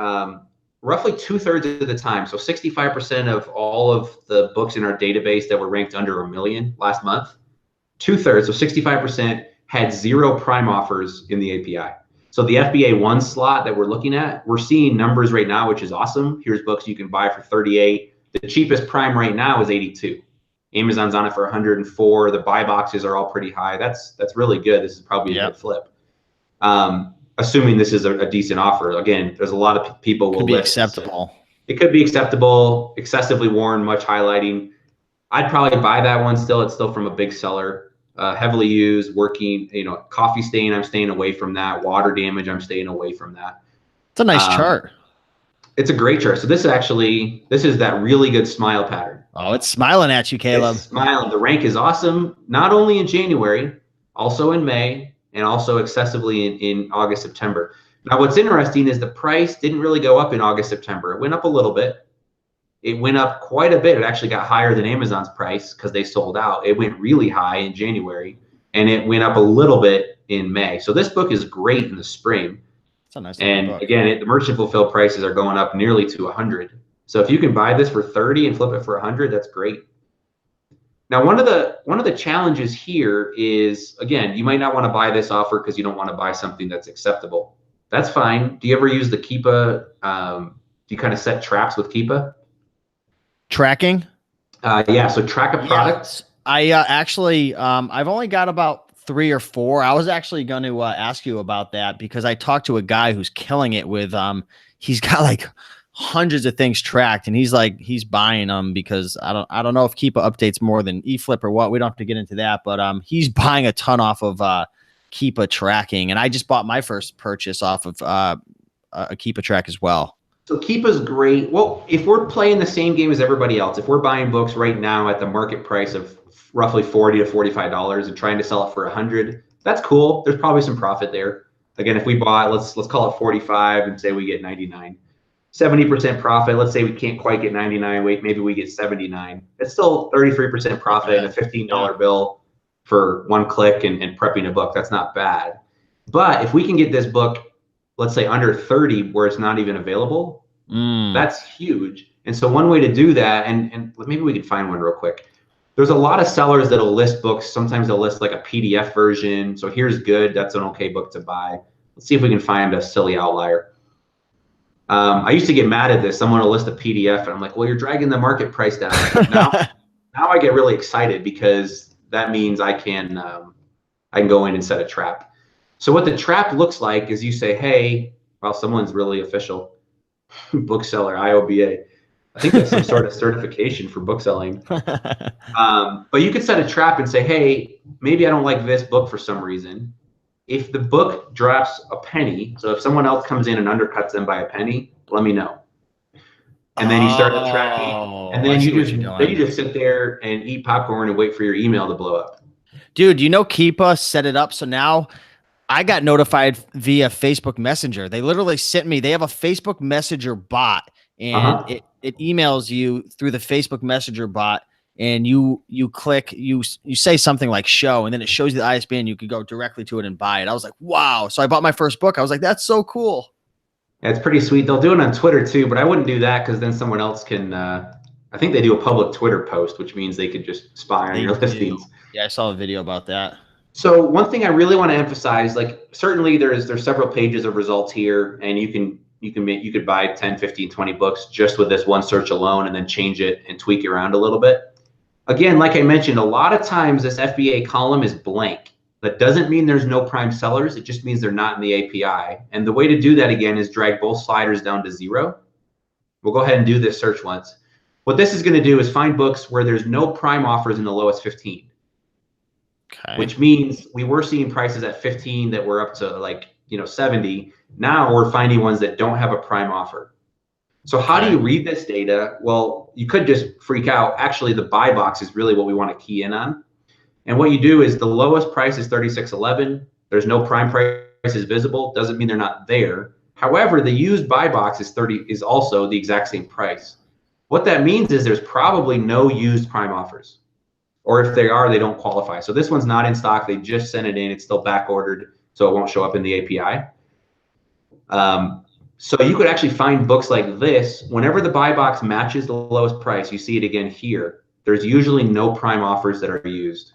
roughly 2/3 of the time, so 65% of all of the books in our database that were ranked under 1 million last month, 2/3, so 65% had 0 prime offers in the API. So the FBA 1 slot that we're looking at, we're seeing numbers right now, which is awesome. Here's books you can buy for 38. The cheapest prime right now is 82. Amazon's on it for 104. The buy boxes are all pretty high. That's really good. This is probably a good flip. Assuming this is a decent offer. Again, there's a lot of people will list. Acceptable. It could be acceptable, excessively worn, much highlighting. I'd probably buy that one still. It's still from a big seller. Heavily used, working, coffee stain, I'm staying away from that. Water damage, I'm staying away from that. It's a nice chart. It's a great chart. So this is that really good smile pattern. Oh, it's smiling at you, Caleb. It's smiling. The rank is awesome, not only in January, also in May, and also excessively in August, September. Now, what's interesting is the price didn't really go up in August, September. It went up a little bit. It went up quite a bit. It actually got higher than Amazon's price because they sold out. It went really high in January, and it went up a little bit in May. So this book is great in the spring. It's a nice book. Again, the merchant fulfilled prices are going up nearly to 100. So if you can buy this for 30 and flip it for 100, that's great. Now, one of the challenges here is, again, you might not want to buy this offer because you don't want to buy something that's acceptable. That's fine. Do you ever use the Keepa? Do you kind of set traps with Keepa? Tracking? Yeah. So track a product. I actually, I've only got about 3 or 4. I was actually going to ask you about that because I talked to a guy who's killing it with, he's got like hundreds of things tracked, and he's buying them because I don't know if Keepa updates more than eFlip or what. We don't have to get into that, but he's buying a ton off of Keepa tracking, and I just bought my first purchase off of a Keepa track as well. So Keepa's great. Well, if we're playing the same game as everybody else, if we're buying books right now at the market price of roughly $40 to $45 and trying to sell it for 100, that's cool. There's probably some profit there. Again, if we bought, let's call it 45 and say we get 99, 70% profit. Let's say we can't quite get 99. Wait, maybe we get 79. It's still 33% profit and a $15 bill for 1 click and prepping a book. That's not bad. But if we can get this book, let's say under 30, where it's not even available, that's huge. And so one way to do that, and maybe we could find one real quick. There's a lot of sellers that'll list books. Sometimes they'll list like a PDF version. So here's good. That's an okay book to buy. Let's see if we can find a silly outlier. I used to get mad at this. Someone will list a PDF, and I'm like, well, you're dragging the market price down. Now I get really excited because that means I can go in and set a trap. So what the trap looks like is you say, hey, well, someone's really official. Bookseller, IOBA. I think that's some sort of certification for bookselling. But you could set a trap and say, hey, maybe I don't like this book for some reason. If the book drops a penny, so if someone else comes in and undercuts them by a penny, let me know. And then you start tracking. And then you just sit there and eat popcorn and wait for your email to blow up. Dude, Keepa set it up so now I got notified via Facebook Messenger. They literally sent me, they have a Facebook Messenger bot, and it emails you through the Facebook Messenger bot, and you click, you say something like show, and then it shows you the ISBN. You could go directly to it and buy it. I was like, wow. So I bought my first book. I was like, that's so cool. Yeah, it's pretty sweet. They'll do it on Twitter too, but I wouldn't do that because then someone else can, I think they do a public Twitter post, which means they could just spy on your listings. Yeah, I saw a video about that. So one thing I really want to emphasize, like certainly there's several pages of results here, and you could buy 10, 15, 20 books just with this one search alone and then change it and tweak it around a little bit. Again, like I mentioned, a lot of times this FBA column is blank. That doesn't mean there's no prime sellers. It just means they're not in the API. And the way to do that again is drag both sliders down to 0. We'll go ahead and do this search once. What this is going to do is find books where there's no prime offers in the lowest 15. Okay. Which means we were seeing prices at 15 that were up to like, 70. Now we're finding ones that don't have a prime offer. So how do you read this data? Well, you could just freak out. Actually, the buy box is really what we want to key in on. And what you do is the lowest price is 36.11. There's no prime prices visible. Doesn't mean they're not there. However, the used buy box is also the exact same price. What that means is there's probably no used prime offers. Or if they are, they don't qualify. So this one's not in stock. They just sent it in. It's still back ordered, so it won't show up in the API. So you could actually find books like this. Whenever the buy box matches the lowest price, you see it again here. There's usually no prime offers that are used.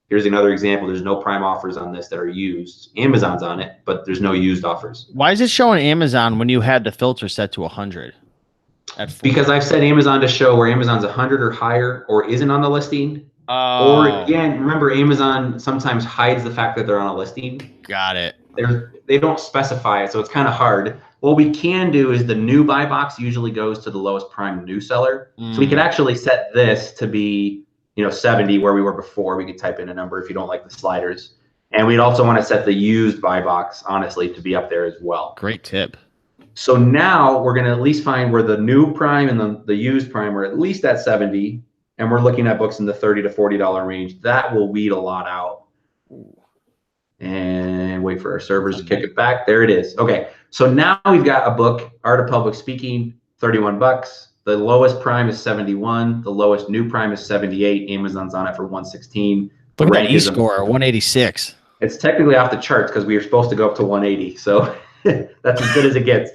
Here's another example. There's no prime offers on this that are used. Amazon's on it, but there's no used offers. Why is it showing Amazon when you had the filter set to 100? Because I've set Amazon to show where Amazon's 100 or higher or isn't on the listing. Or again, remember Amazon sometimes hides the fact that they're on a listing. Got it. They don't specify it, so it's kind of hard. What we can do is the new buy box usually goes to the lowest prime new seller. So we could actually set this to be 70 where we were before. We could type in a number if you don't like the sliders. And we'd also want to set the used buy box, honestly, to be up there as well. Great tip. So now we're going to at least find where the new prime and the used prime are at least at 70. And we're looking at books in the $30 to $40 range. That will weed a lot out. And wait for our servers to kick it back. There it is. Okay. So now we've got a book, Art of Public Speaking, 31 bucks. The lowest prime is 71. The lowest new prime is 78. Amazon's on it for 116. Look at that e-score, 186. It's technically off the charts because we were supposed to go up to 180. So that's as good as it gets.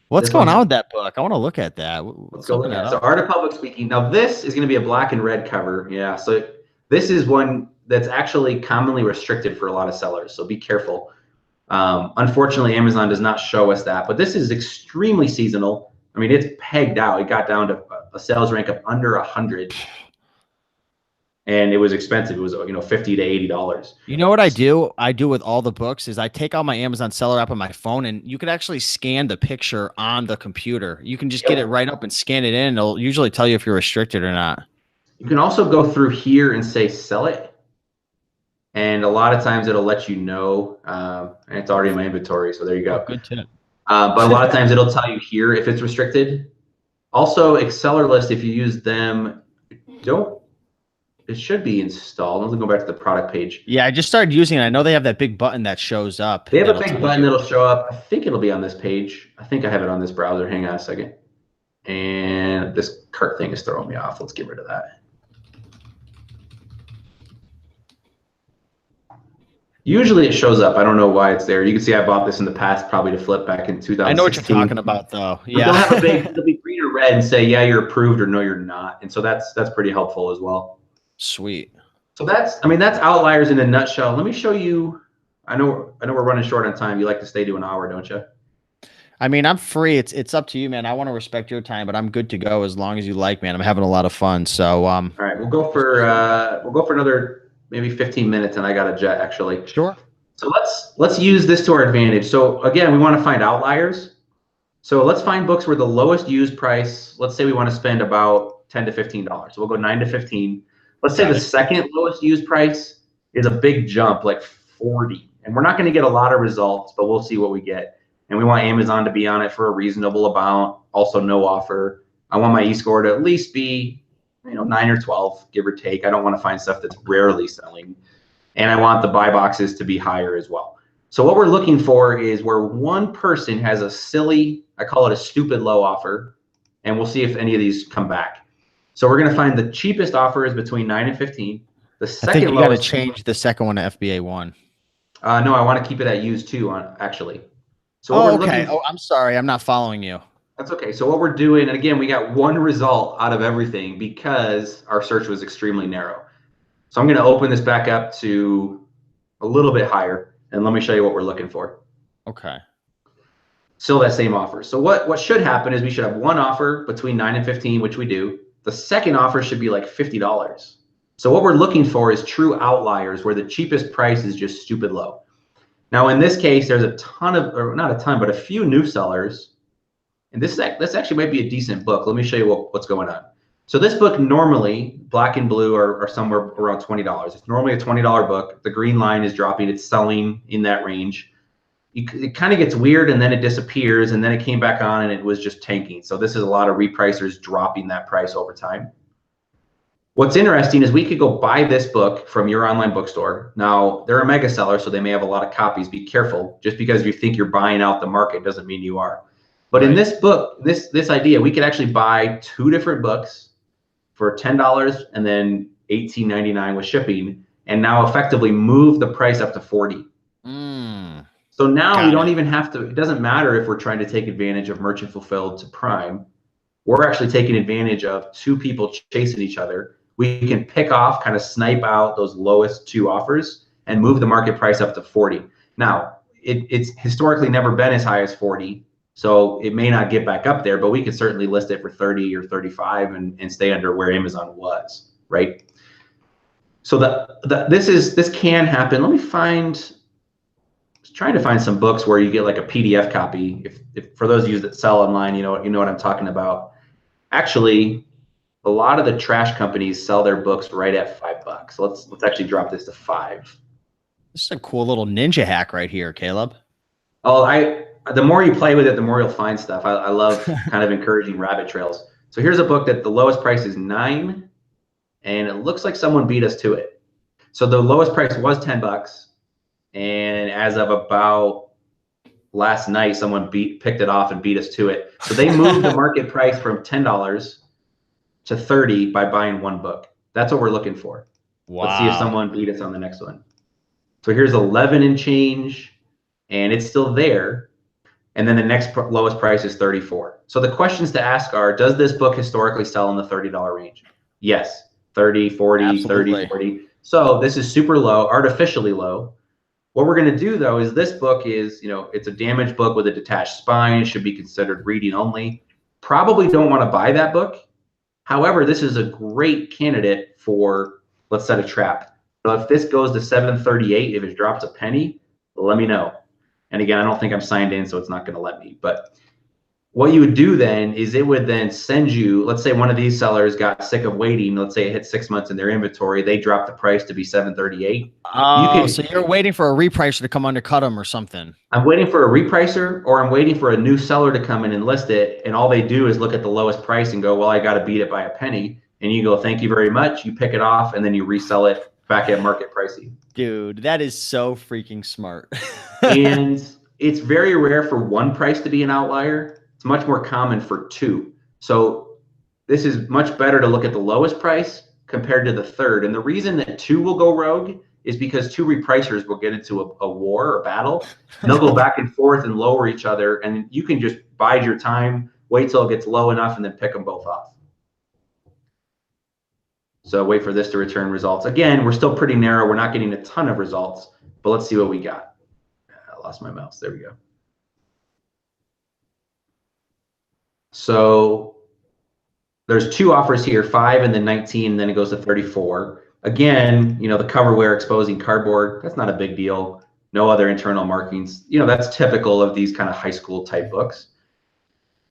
What's going on with that book? I want to look at that. Let's go look at it. So Art of Public Speaking. Now this is going to be a black and red cover. Yeah. So this is one that's actually commonly restricted for a lot of sellers. So be careful. Unfortunately, Amazon does not show us that, but this is extremely seasonal. I mean, it's pegged out. It got down to a sales rank of under 100. And it was expensive. It was, $50 to $80. You know what I do? I do with all the books is I take out my Amazon seller app on my phone, and you can actually scan the picture on the computer. You can just get it right up and scan it in. It'll usually tell you if you're restricted or not. You can also go through here and say, sell it. And a lot of times it'll let you know, and it's already in my inventory. So there you go. Oh, good tip. But a lot of times it'll tell you here if it's restricted. Also, Exceller List, if you use them, it should be installed. Let's go back to the product page. Yeah, I just started using it. I know they have that big button that shows up. They have a big button that'll show up. I think it'll be on this page. I think I have it on this browser. Hang on a second. And this cart thing is throwing me off. Let's get rid of that. Usually it shows up. I don't know why it's there. You can see I bought this in the past, probably to flip back in 2016. I know what you're talking about, though. Yeah. It'll be green or red and say, yeah, you're approved or no, you're not. And so that's pretty helpful as well. Sweet. So that's Outliers in a nutshell. Let me show you. I know we're running short on time. You like to stay to an hour, don't you? I mean, I'm free. It's up to you, man. I want to respect your time, but I'm good to go as long as you like, man. I'm having a lot of fun. So all right, we'll go for another maybe 15 minutes, and I got a jet actually. Sure. So let's use this to our advantage. So again, we want to find outliers. So let's find books where the lowest used price, let's say we want to spend about $10 to $15. So we'll go 9 to 15. Let's say the second lowest used price is a big jump, like 40. And we're not going to get a lot of results, but we'll see what we get. And we want Amazon to be on it for a reasonable amount. Also no offer. I want my e-score to at least be 9 or 12, give or take. I don't want to find stuff that's rarely selling. And I want the buy boxes to be higher as well. So what we're looking for is where one person has a silly, I call it a stupid low offer, and we'll see if any of these come back. So we're going to find the cheapest offer is between 9 and 15. The second I think you got to change the second one to FBA 1. No, I want to keep it at used 2 actually. So okay. Oh, I'm sorry. I'm not following you. That's okay. So what we're doing, and again, we got one result out of everything because our search was extremely narrow. So I'm going to open this back up to a little bit higher. And let me show you what we're looking for. Okay. Still that same offer. So what should happen is we should have one offer between 9 and 15, which we do. The second offer should be like $50. So what we're looking for is true outliers where the cheapest price is just stupid low. Now, in this case, there's a ton of, or not a ton, but a few new sellers. And this actually might be a decent book. Let me show you what's going on. So this book normally, Black and Blue, are somewhere around $20. It's normally a $20 book. The green line is dropping. It's selling in that range. It kind of gets weird, and then it disappears, and then it came back on, and it was just tanking. So this is a lot of repricers dropping that price over time. What's interesting is we could go buy this book from your online bookstore. Now, they're a mega seller, so they may have a lot of copies. Be careful. Just because you think you're buying out the market doesn't mean you are. But in this book, this idea, we could actually buy 2 different books for $10 and then $18.99 with shipping, and now effectively move the price up to $40. So now we don't even have to, it doesn't matter if we're trying to take advantage of merchant fulfilled to prime. We're actually taking advantage of 2 people chasing each other. We can pick off, kind of snipe out those lowest 2 offers and move the market price up to 40. Now, it's historically never been as high as 40. So it may not get back up there, but we could certainly list it for 30 or 35 and stay under where Amazon was, right? So this can happen. Let me trying to find some books where you get like a PDF copy. If for those of you that sell online, you know what I'm talking about. Actually, a lot of the trash companies sell their books right at $5. So let's actually drop this to 5. This is a cool little ninja hack right here, Caleb. Oh, the more you play with it, the more you'll find stuff. I love kind of encouraging rabbit trails. So here's a book that the lowest price is $9, and it looks like someone beat us to it. So the lowest price was $10, and as of about last night, someone picked it off and beat us to it. So they moved the market price from $10 to $30 by buying 1 book. That's what we're looking for. Wow. Let's see if someone beat us on the next one. So here's 11 and change, and it's still there. And then the next lowest price is 34. So the questions to ask are, does this book historically sell in the $30 range? Yes, 30, 40, Absolutely. 30, 40. So this is super low, artificially low. What we're going to do though is this book is, it's a damaged book with a detached spine. It should be considered reading only. Probably don't want to buy that book. However, this is a great candidate for, let's set a trap. So if this goes to 738, if it drops a penny, let me know. And again, I don't think I'm signed in, so it's not going to let me. But what you would do then is it would then send you, let's say one of these sellers got sick of waiting. Let's say it hit 6 months in their inventory. They dropped the price to be 738. Oh, so you're waiting for a repricer to come undercut them or something. I'm waiting for a repricer, or I'm waiting for a new seller to come in and list it. And all they do is look at the lowest price and go, well, I got to beat it by a penny. And you go, thank you very much. You pick it off and then you resell it back at market pricing. Dude, that is so freaking smart. And it's very rare for 1 price to be an outlier. It's much more common for 2. So this is much better to look at the lowest price compared to the third. And the reason that 2 will go rogue is because 2 repricers will get into a war or battle. And they'll go back and forth and lower each other. And you can just bide your time, wait till it gets low enough, and then pick them both off. So wait for this to return results. Again, we're still pretty narrow. We're not getting a ton of results, but let's see what we got. I lost my mouse. There we go. So there's 2 offers here, 5 and then 19, and then it goes to 34. Again, the coverware exposing cardboard, that's not a big deal. No other internal markings. That's typical of these kind of high school type books.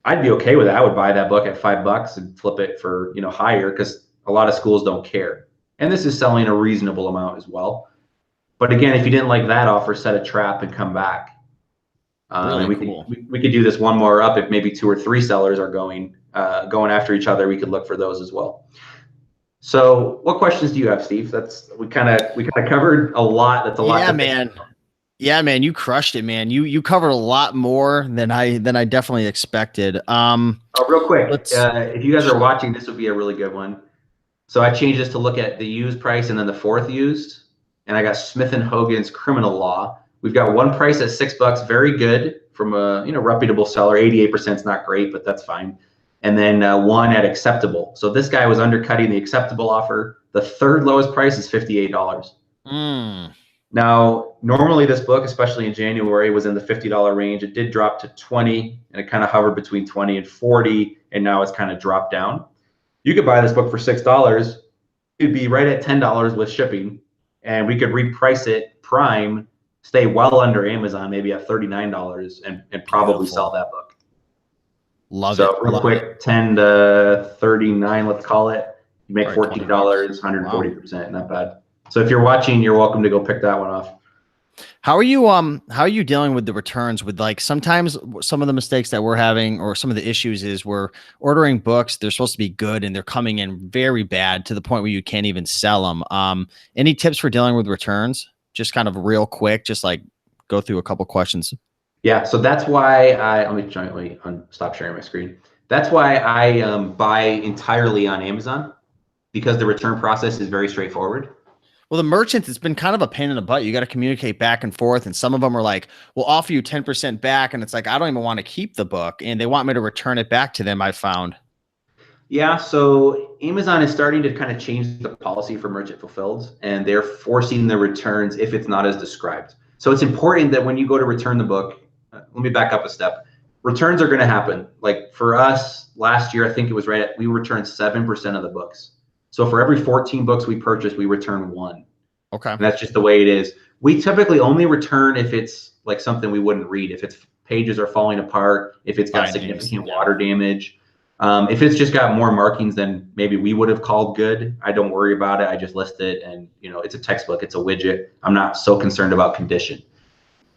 I'd be okay with that. I would buy that book at $5 and flip it for, higher, because a lot of schools don't care. And this is selling a reasonable amount as well. But again, if you didn't like that offer, set a trap and come back. Really and cool. we could do this one more up. If maybe 2 or 3 sellers are going after each other, we could look for those as well. So what questions do you have, Steve? We kind of covered a lot. That's a lot. Yeah, man. Yeah, man, you crushed it, man. You covered a lot more than I definitely expected. Real quick, if you guys are watching, this would be a really good one. So I changed this to look at the used price and then the 4th used, and I got Smith & Hogan's Criminal Law. We've got 1 price at $6, very good from a reputable seller. 88% is not great, but that's fine. And then 1 at acceptable. So this guy was undercutting the acceptable offer. The 3rd lowest price is $58. Now, normally this book, especially in January, was in the $50 range. It did drop to 20, and it kind of hovered between 20 and 40, and now it's kind of dropped down. You could buy this book for $6. It'd be right at $10 with shipping, and we could reprice it prime, stay well under Amazon, maybe at $39, and probably sell that book. Love it. So real quick, 10 to 39, let's call it. You make $14, 140%, not bad. So if you're watching, you're welcome to go pick that one off. How are you dealing with the returns? With like sometimes some of the mistakes that we're having, or some of the issues, is we're ordering books, they're supposed to be good and they're coming in very bad to the point where you can't even sell them. Any tips for dealing with returns? Just kind of real quick, just like go through a couple questions. Yeah, so that's why let me stop sharing my screen. That's why I buy entirely on Amazon, because the return process is very straightforward. Well, the merchants, it's been kind of a pain in the butt. You got to communicate back and forth. And some of them are like, we'll offer you 10% back. And it's like, I don't even want to keep the book. And they want me to return it back to them, I found. Yeah, so Amazon is starting to kind of change the policy for merchant fulfilled, and they're forcing the returns if it's not as described. So it's important that when you go to return the book, let me back up a step. Returns are going to happen. Like for us last year, I think it was we returned 7% of the books. So for every 14 books we purchased, we return 1. Okay. And that's just the way it is. We typically only return if it's like something we wouldn't read, if its pages are falling apart, if it's got significant water damage. If it's just got more markings than maybe we would have called good, I don't worry about it. I just list it, and it's a textbook, it's a widget. I'm not so concerned about condition.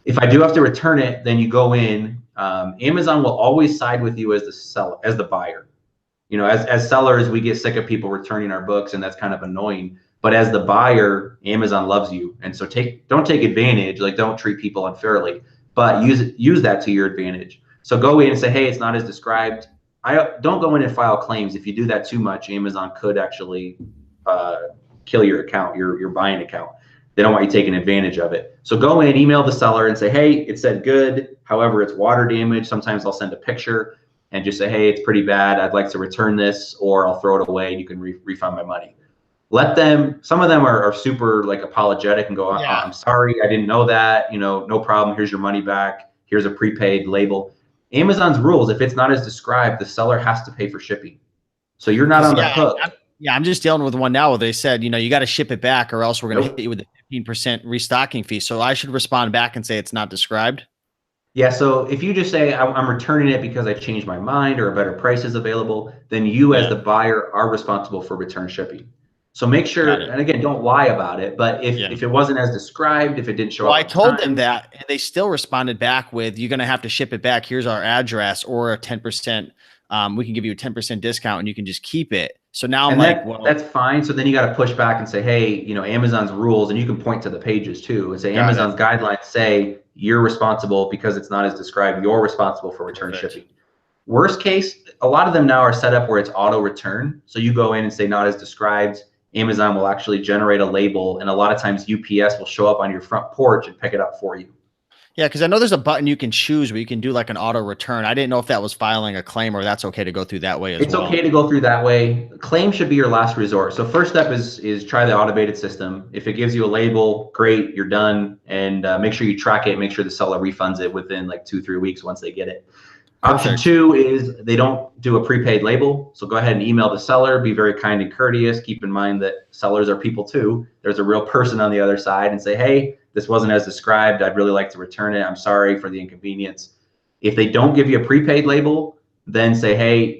If I do have to return it, then you go in. Amazon will always side with you as the seller, as the buyer. As sellers, we get sick of people returning our books, and that's kind of annoying. But as the buyer, Amazon loves you, and so don't take advantage. Like, don't treat people unfairly, but use that to your advantage. So go in and say, hey, it's not as described. Don't go in and file claims. If you do that too much, Amazon could actually kill your account, your buying account. They don't want you taking advantage of it. So go in, email the seller and say, hey, it said good. However, it's water damage. Sometimes I'll send a picture and just say, hey, it's pretty bad. I'd like to return this, or I'll throw it away and you can refund my money. Some of them are super like apologetic and go, I'm sorry, I didn't know that. No problem. Here's your money back. Here's a prepaid label. Amazon's rules, if it's not as described, the seller has to pay for shipping. So you're not on the hook. I'm just dealing with one now where they said, you got to ship it back, or else we're going to hit you with a 15% restocking fee. So I should respond back and say it's not described. Yeah, so if you just say I'm returning it because I changed my mind or a better price is available, then you as the buyer are responsible for return shipping. So make sure, and again, don't lie about it, but if it wasn't as described, if it didn't show up. I told them that, and they still responded back with, you're going to have to ship it back. Here's our address, or a 10%. We can give you a 10% discount and you can just keep it. So now I'm like, well, that's fine. So then you got to push back and say, hey, Amazon's rules, and you can point to the pages too and say Amazon's guidelines say you're responsible because it's not as described. You're responsible for return shipping. Worst case, a lot of them now are set up where it's auto return. So you go in and say not as described. Amazon will actually generate a label, and a lot of times UPS will show up on your front porch and pick it up for you. Yeah, because I know there's a button you can choose where you can do like an auto return. I didn't know if that was filing a claim, or that's okay to go through that way as well. It's okay to go through that way. Claim should be your last resort. So first step is try the automated system. If it gives you a label, great, you're done. And make sure you track it. Make sure the seller refunds it within like 2-3 weeks once they get it. Option 2 is they don't do a prepaid label. So go ahead and email the seller. Be very kind and courteous. Keep in mind that sellers are people too. There's a real person on the other side, and say, hey, this wasn't as described. I'd really like to return it. I'm sorry for the inconvenience. If they don't give you a prepaid label, then say, hey,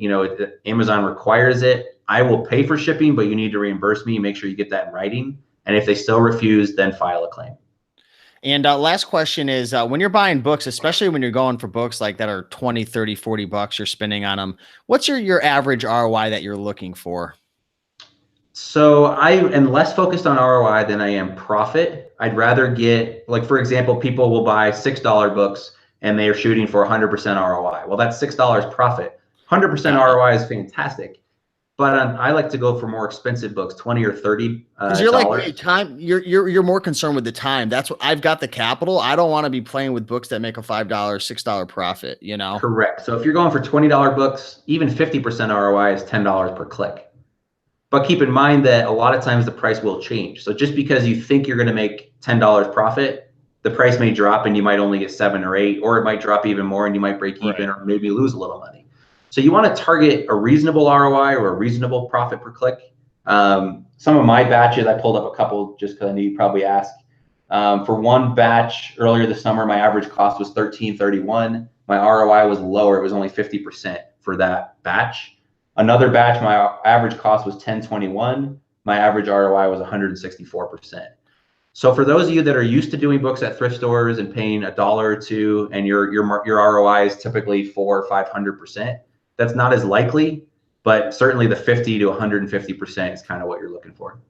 Amazon requires it. I will pay for shipping, but you need to reimburse me. Make sure you get that in writing. And if they still refuse, then file a claim. And last question is, when you're buying books, especially when you're going for books like that are 20, 30, 40 bucks you're spending on them, what's your average ROI that you're looking for? So I am less focused on ROI than I am profit. I'd rather get, like, for example, people will buy $6 books and they are shooting for 100% ROI. Well, that's $6 profit. 100% ROI is fantastic. But I like to go for more expensive books, 20 or 30. Because you're like, wait, time. You're more concerned with the time. That's what I've got the capital. I don't want to be playing with books that make a $5, $6 profit. Correct. So if you're going for $20 books, even 50% ROI is $10 per click. But keep in mind that a lot of times the price will change. So just because you think you're going to make $10 profit, the price may drop and you might only get 7 or 8, or it might drop even more and you might break even or maybe lose a little money. So you want to target a reasonable ROI or a reasonable profit per click. Some of my batches, I pulled up a couple just because I knew you'd probably ask. For one batch earlier this summer, my average cost was $13.31. My ROI was lower. It was only 50% for that batch. Another batch, my average cost was $10.21. My average ROI was 164%. So for those of you that are used to doing books at thrift stores and paying $1 or $2, and your ROI is typically 400 or 500%, that's not as likely, but certainly the 50 to 150% is kind of what you're looking for.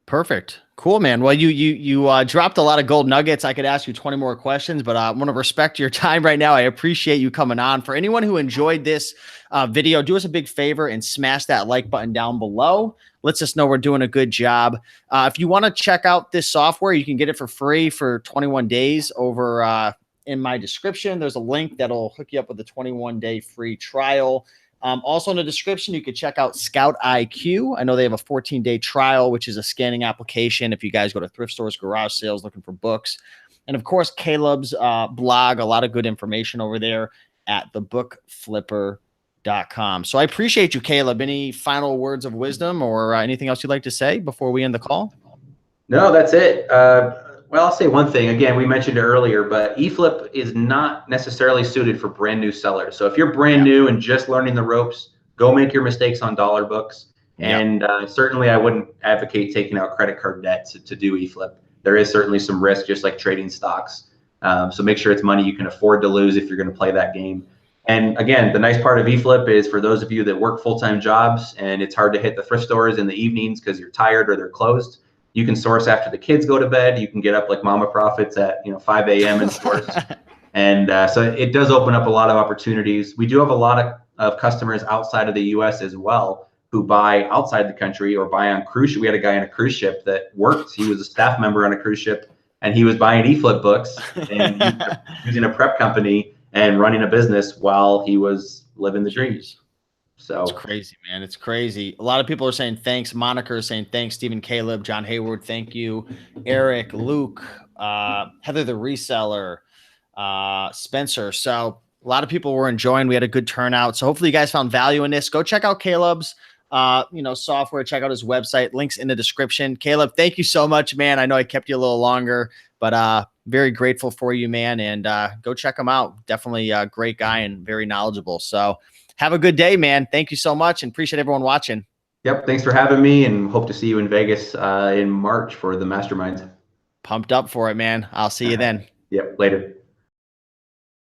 Perfect. Cool, man. Well, you dropped a lot of gold nuggets. I could ask you 20 more questions, but I want to respect your time right now. I appreciate you coming on. For anyone who enjoyed this video, do us a big favor and smash that like button down below. Lets us know we're doing a good job. If you want to check out this software, you can get it for free for 21 days over in my description. There's a link that'll hook you up with a 21-day free trial. Also in the description, you could check out Scout IQ. I know they have a 14-day trial, which is a scanning application if you guys go to thrift stores, garage sales, looking for books. And of course, Caleb's blog, a lot of good information over there at thebookflipper.com. So I appreciate you, Caleb. Any final words of wisdom or anything else you'd like to say before we end the call? No, that's it. Well, I'll say one thing. Again, we mentioned it earlier, but eFlip is not necessarily suited for brand new sellers. So if you're brand new and just learning the ropes, go make your mistakes on dollar books. And certainly I wouldn't advocate taking out credit card debt to do eFlip. There is certainly some risk, just like trading stocks. So make sure it's money you can afford to lose if you're going to play that game. And again, the nice part of eFlip is for those of you that work full-time jobs and it's hard to hit the thrift stores in the evenings because you're tired or they're closed, you can source after the kids go to bed. You can get up like Mama Profits at 5 a.m. and source. And so it does open up a lot of opportunities. We do have a lot of customers outside of the U.S. as well who buy outside the country or buy on cruise ship. We had a guy on a cruise ship that worked. He was a staff member on a cruise ship, and he was buying eFlip books and using a prep company and running a business while he was living the dreams. So it's crazy, man. It's crazy. A lot of people are saying thanks. Monica is saying thanks. Stephen, Caleb, John Hayward, thank you. Eric, Luke, Heather the reseller, Spencer. So a lot of people were enjoying. We had a good turnout. So hopefully you guys found value in this. Go check out Caleb's software. Check out his website. Links in the description. Caleb, thank you so much, man. I know I kept you a little longer, but very grateful for you, man. And go check him out. Definitely a great guy and very knowledgeable. So have a good day, man. Thank you so much and appreciate everyone watching. Yep. Thanks for having me and hope to see you in Vegas in March for the mastermind. Pumped up for it, man. I'll see you then. Yep. Later.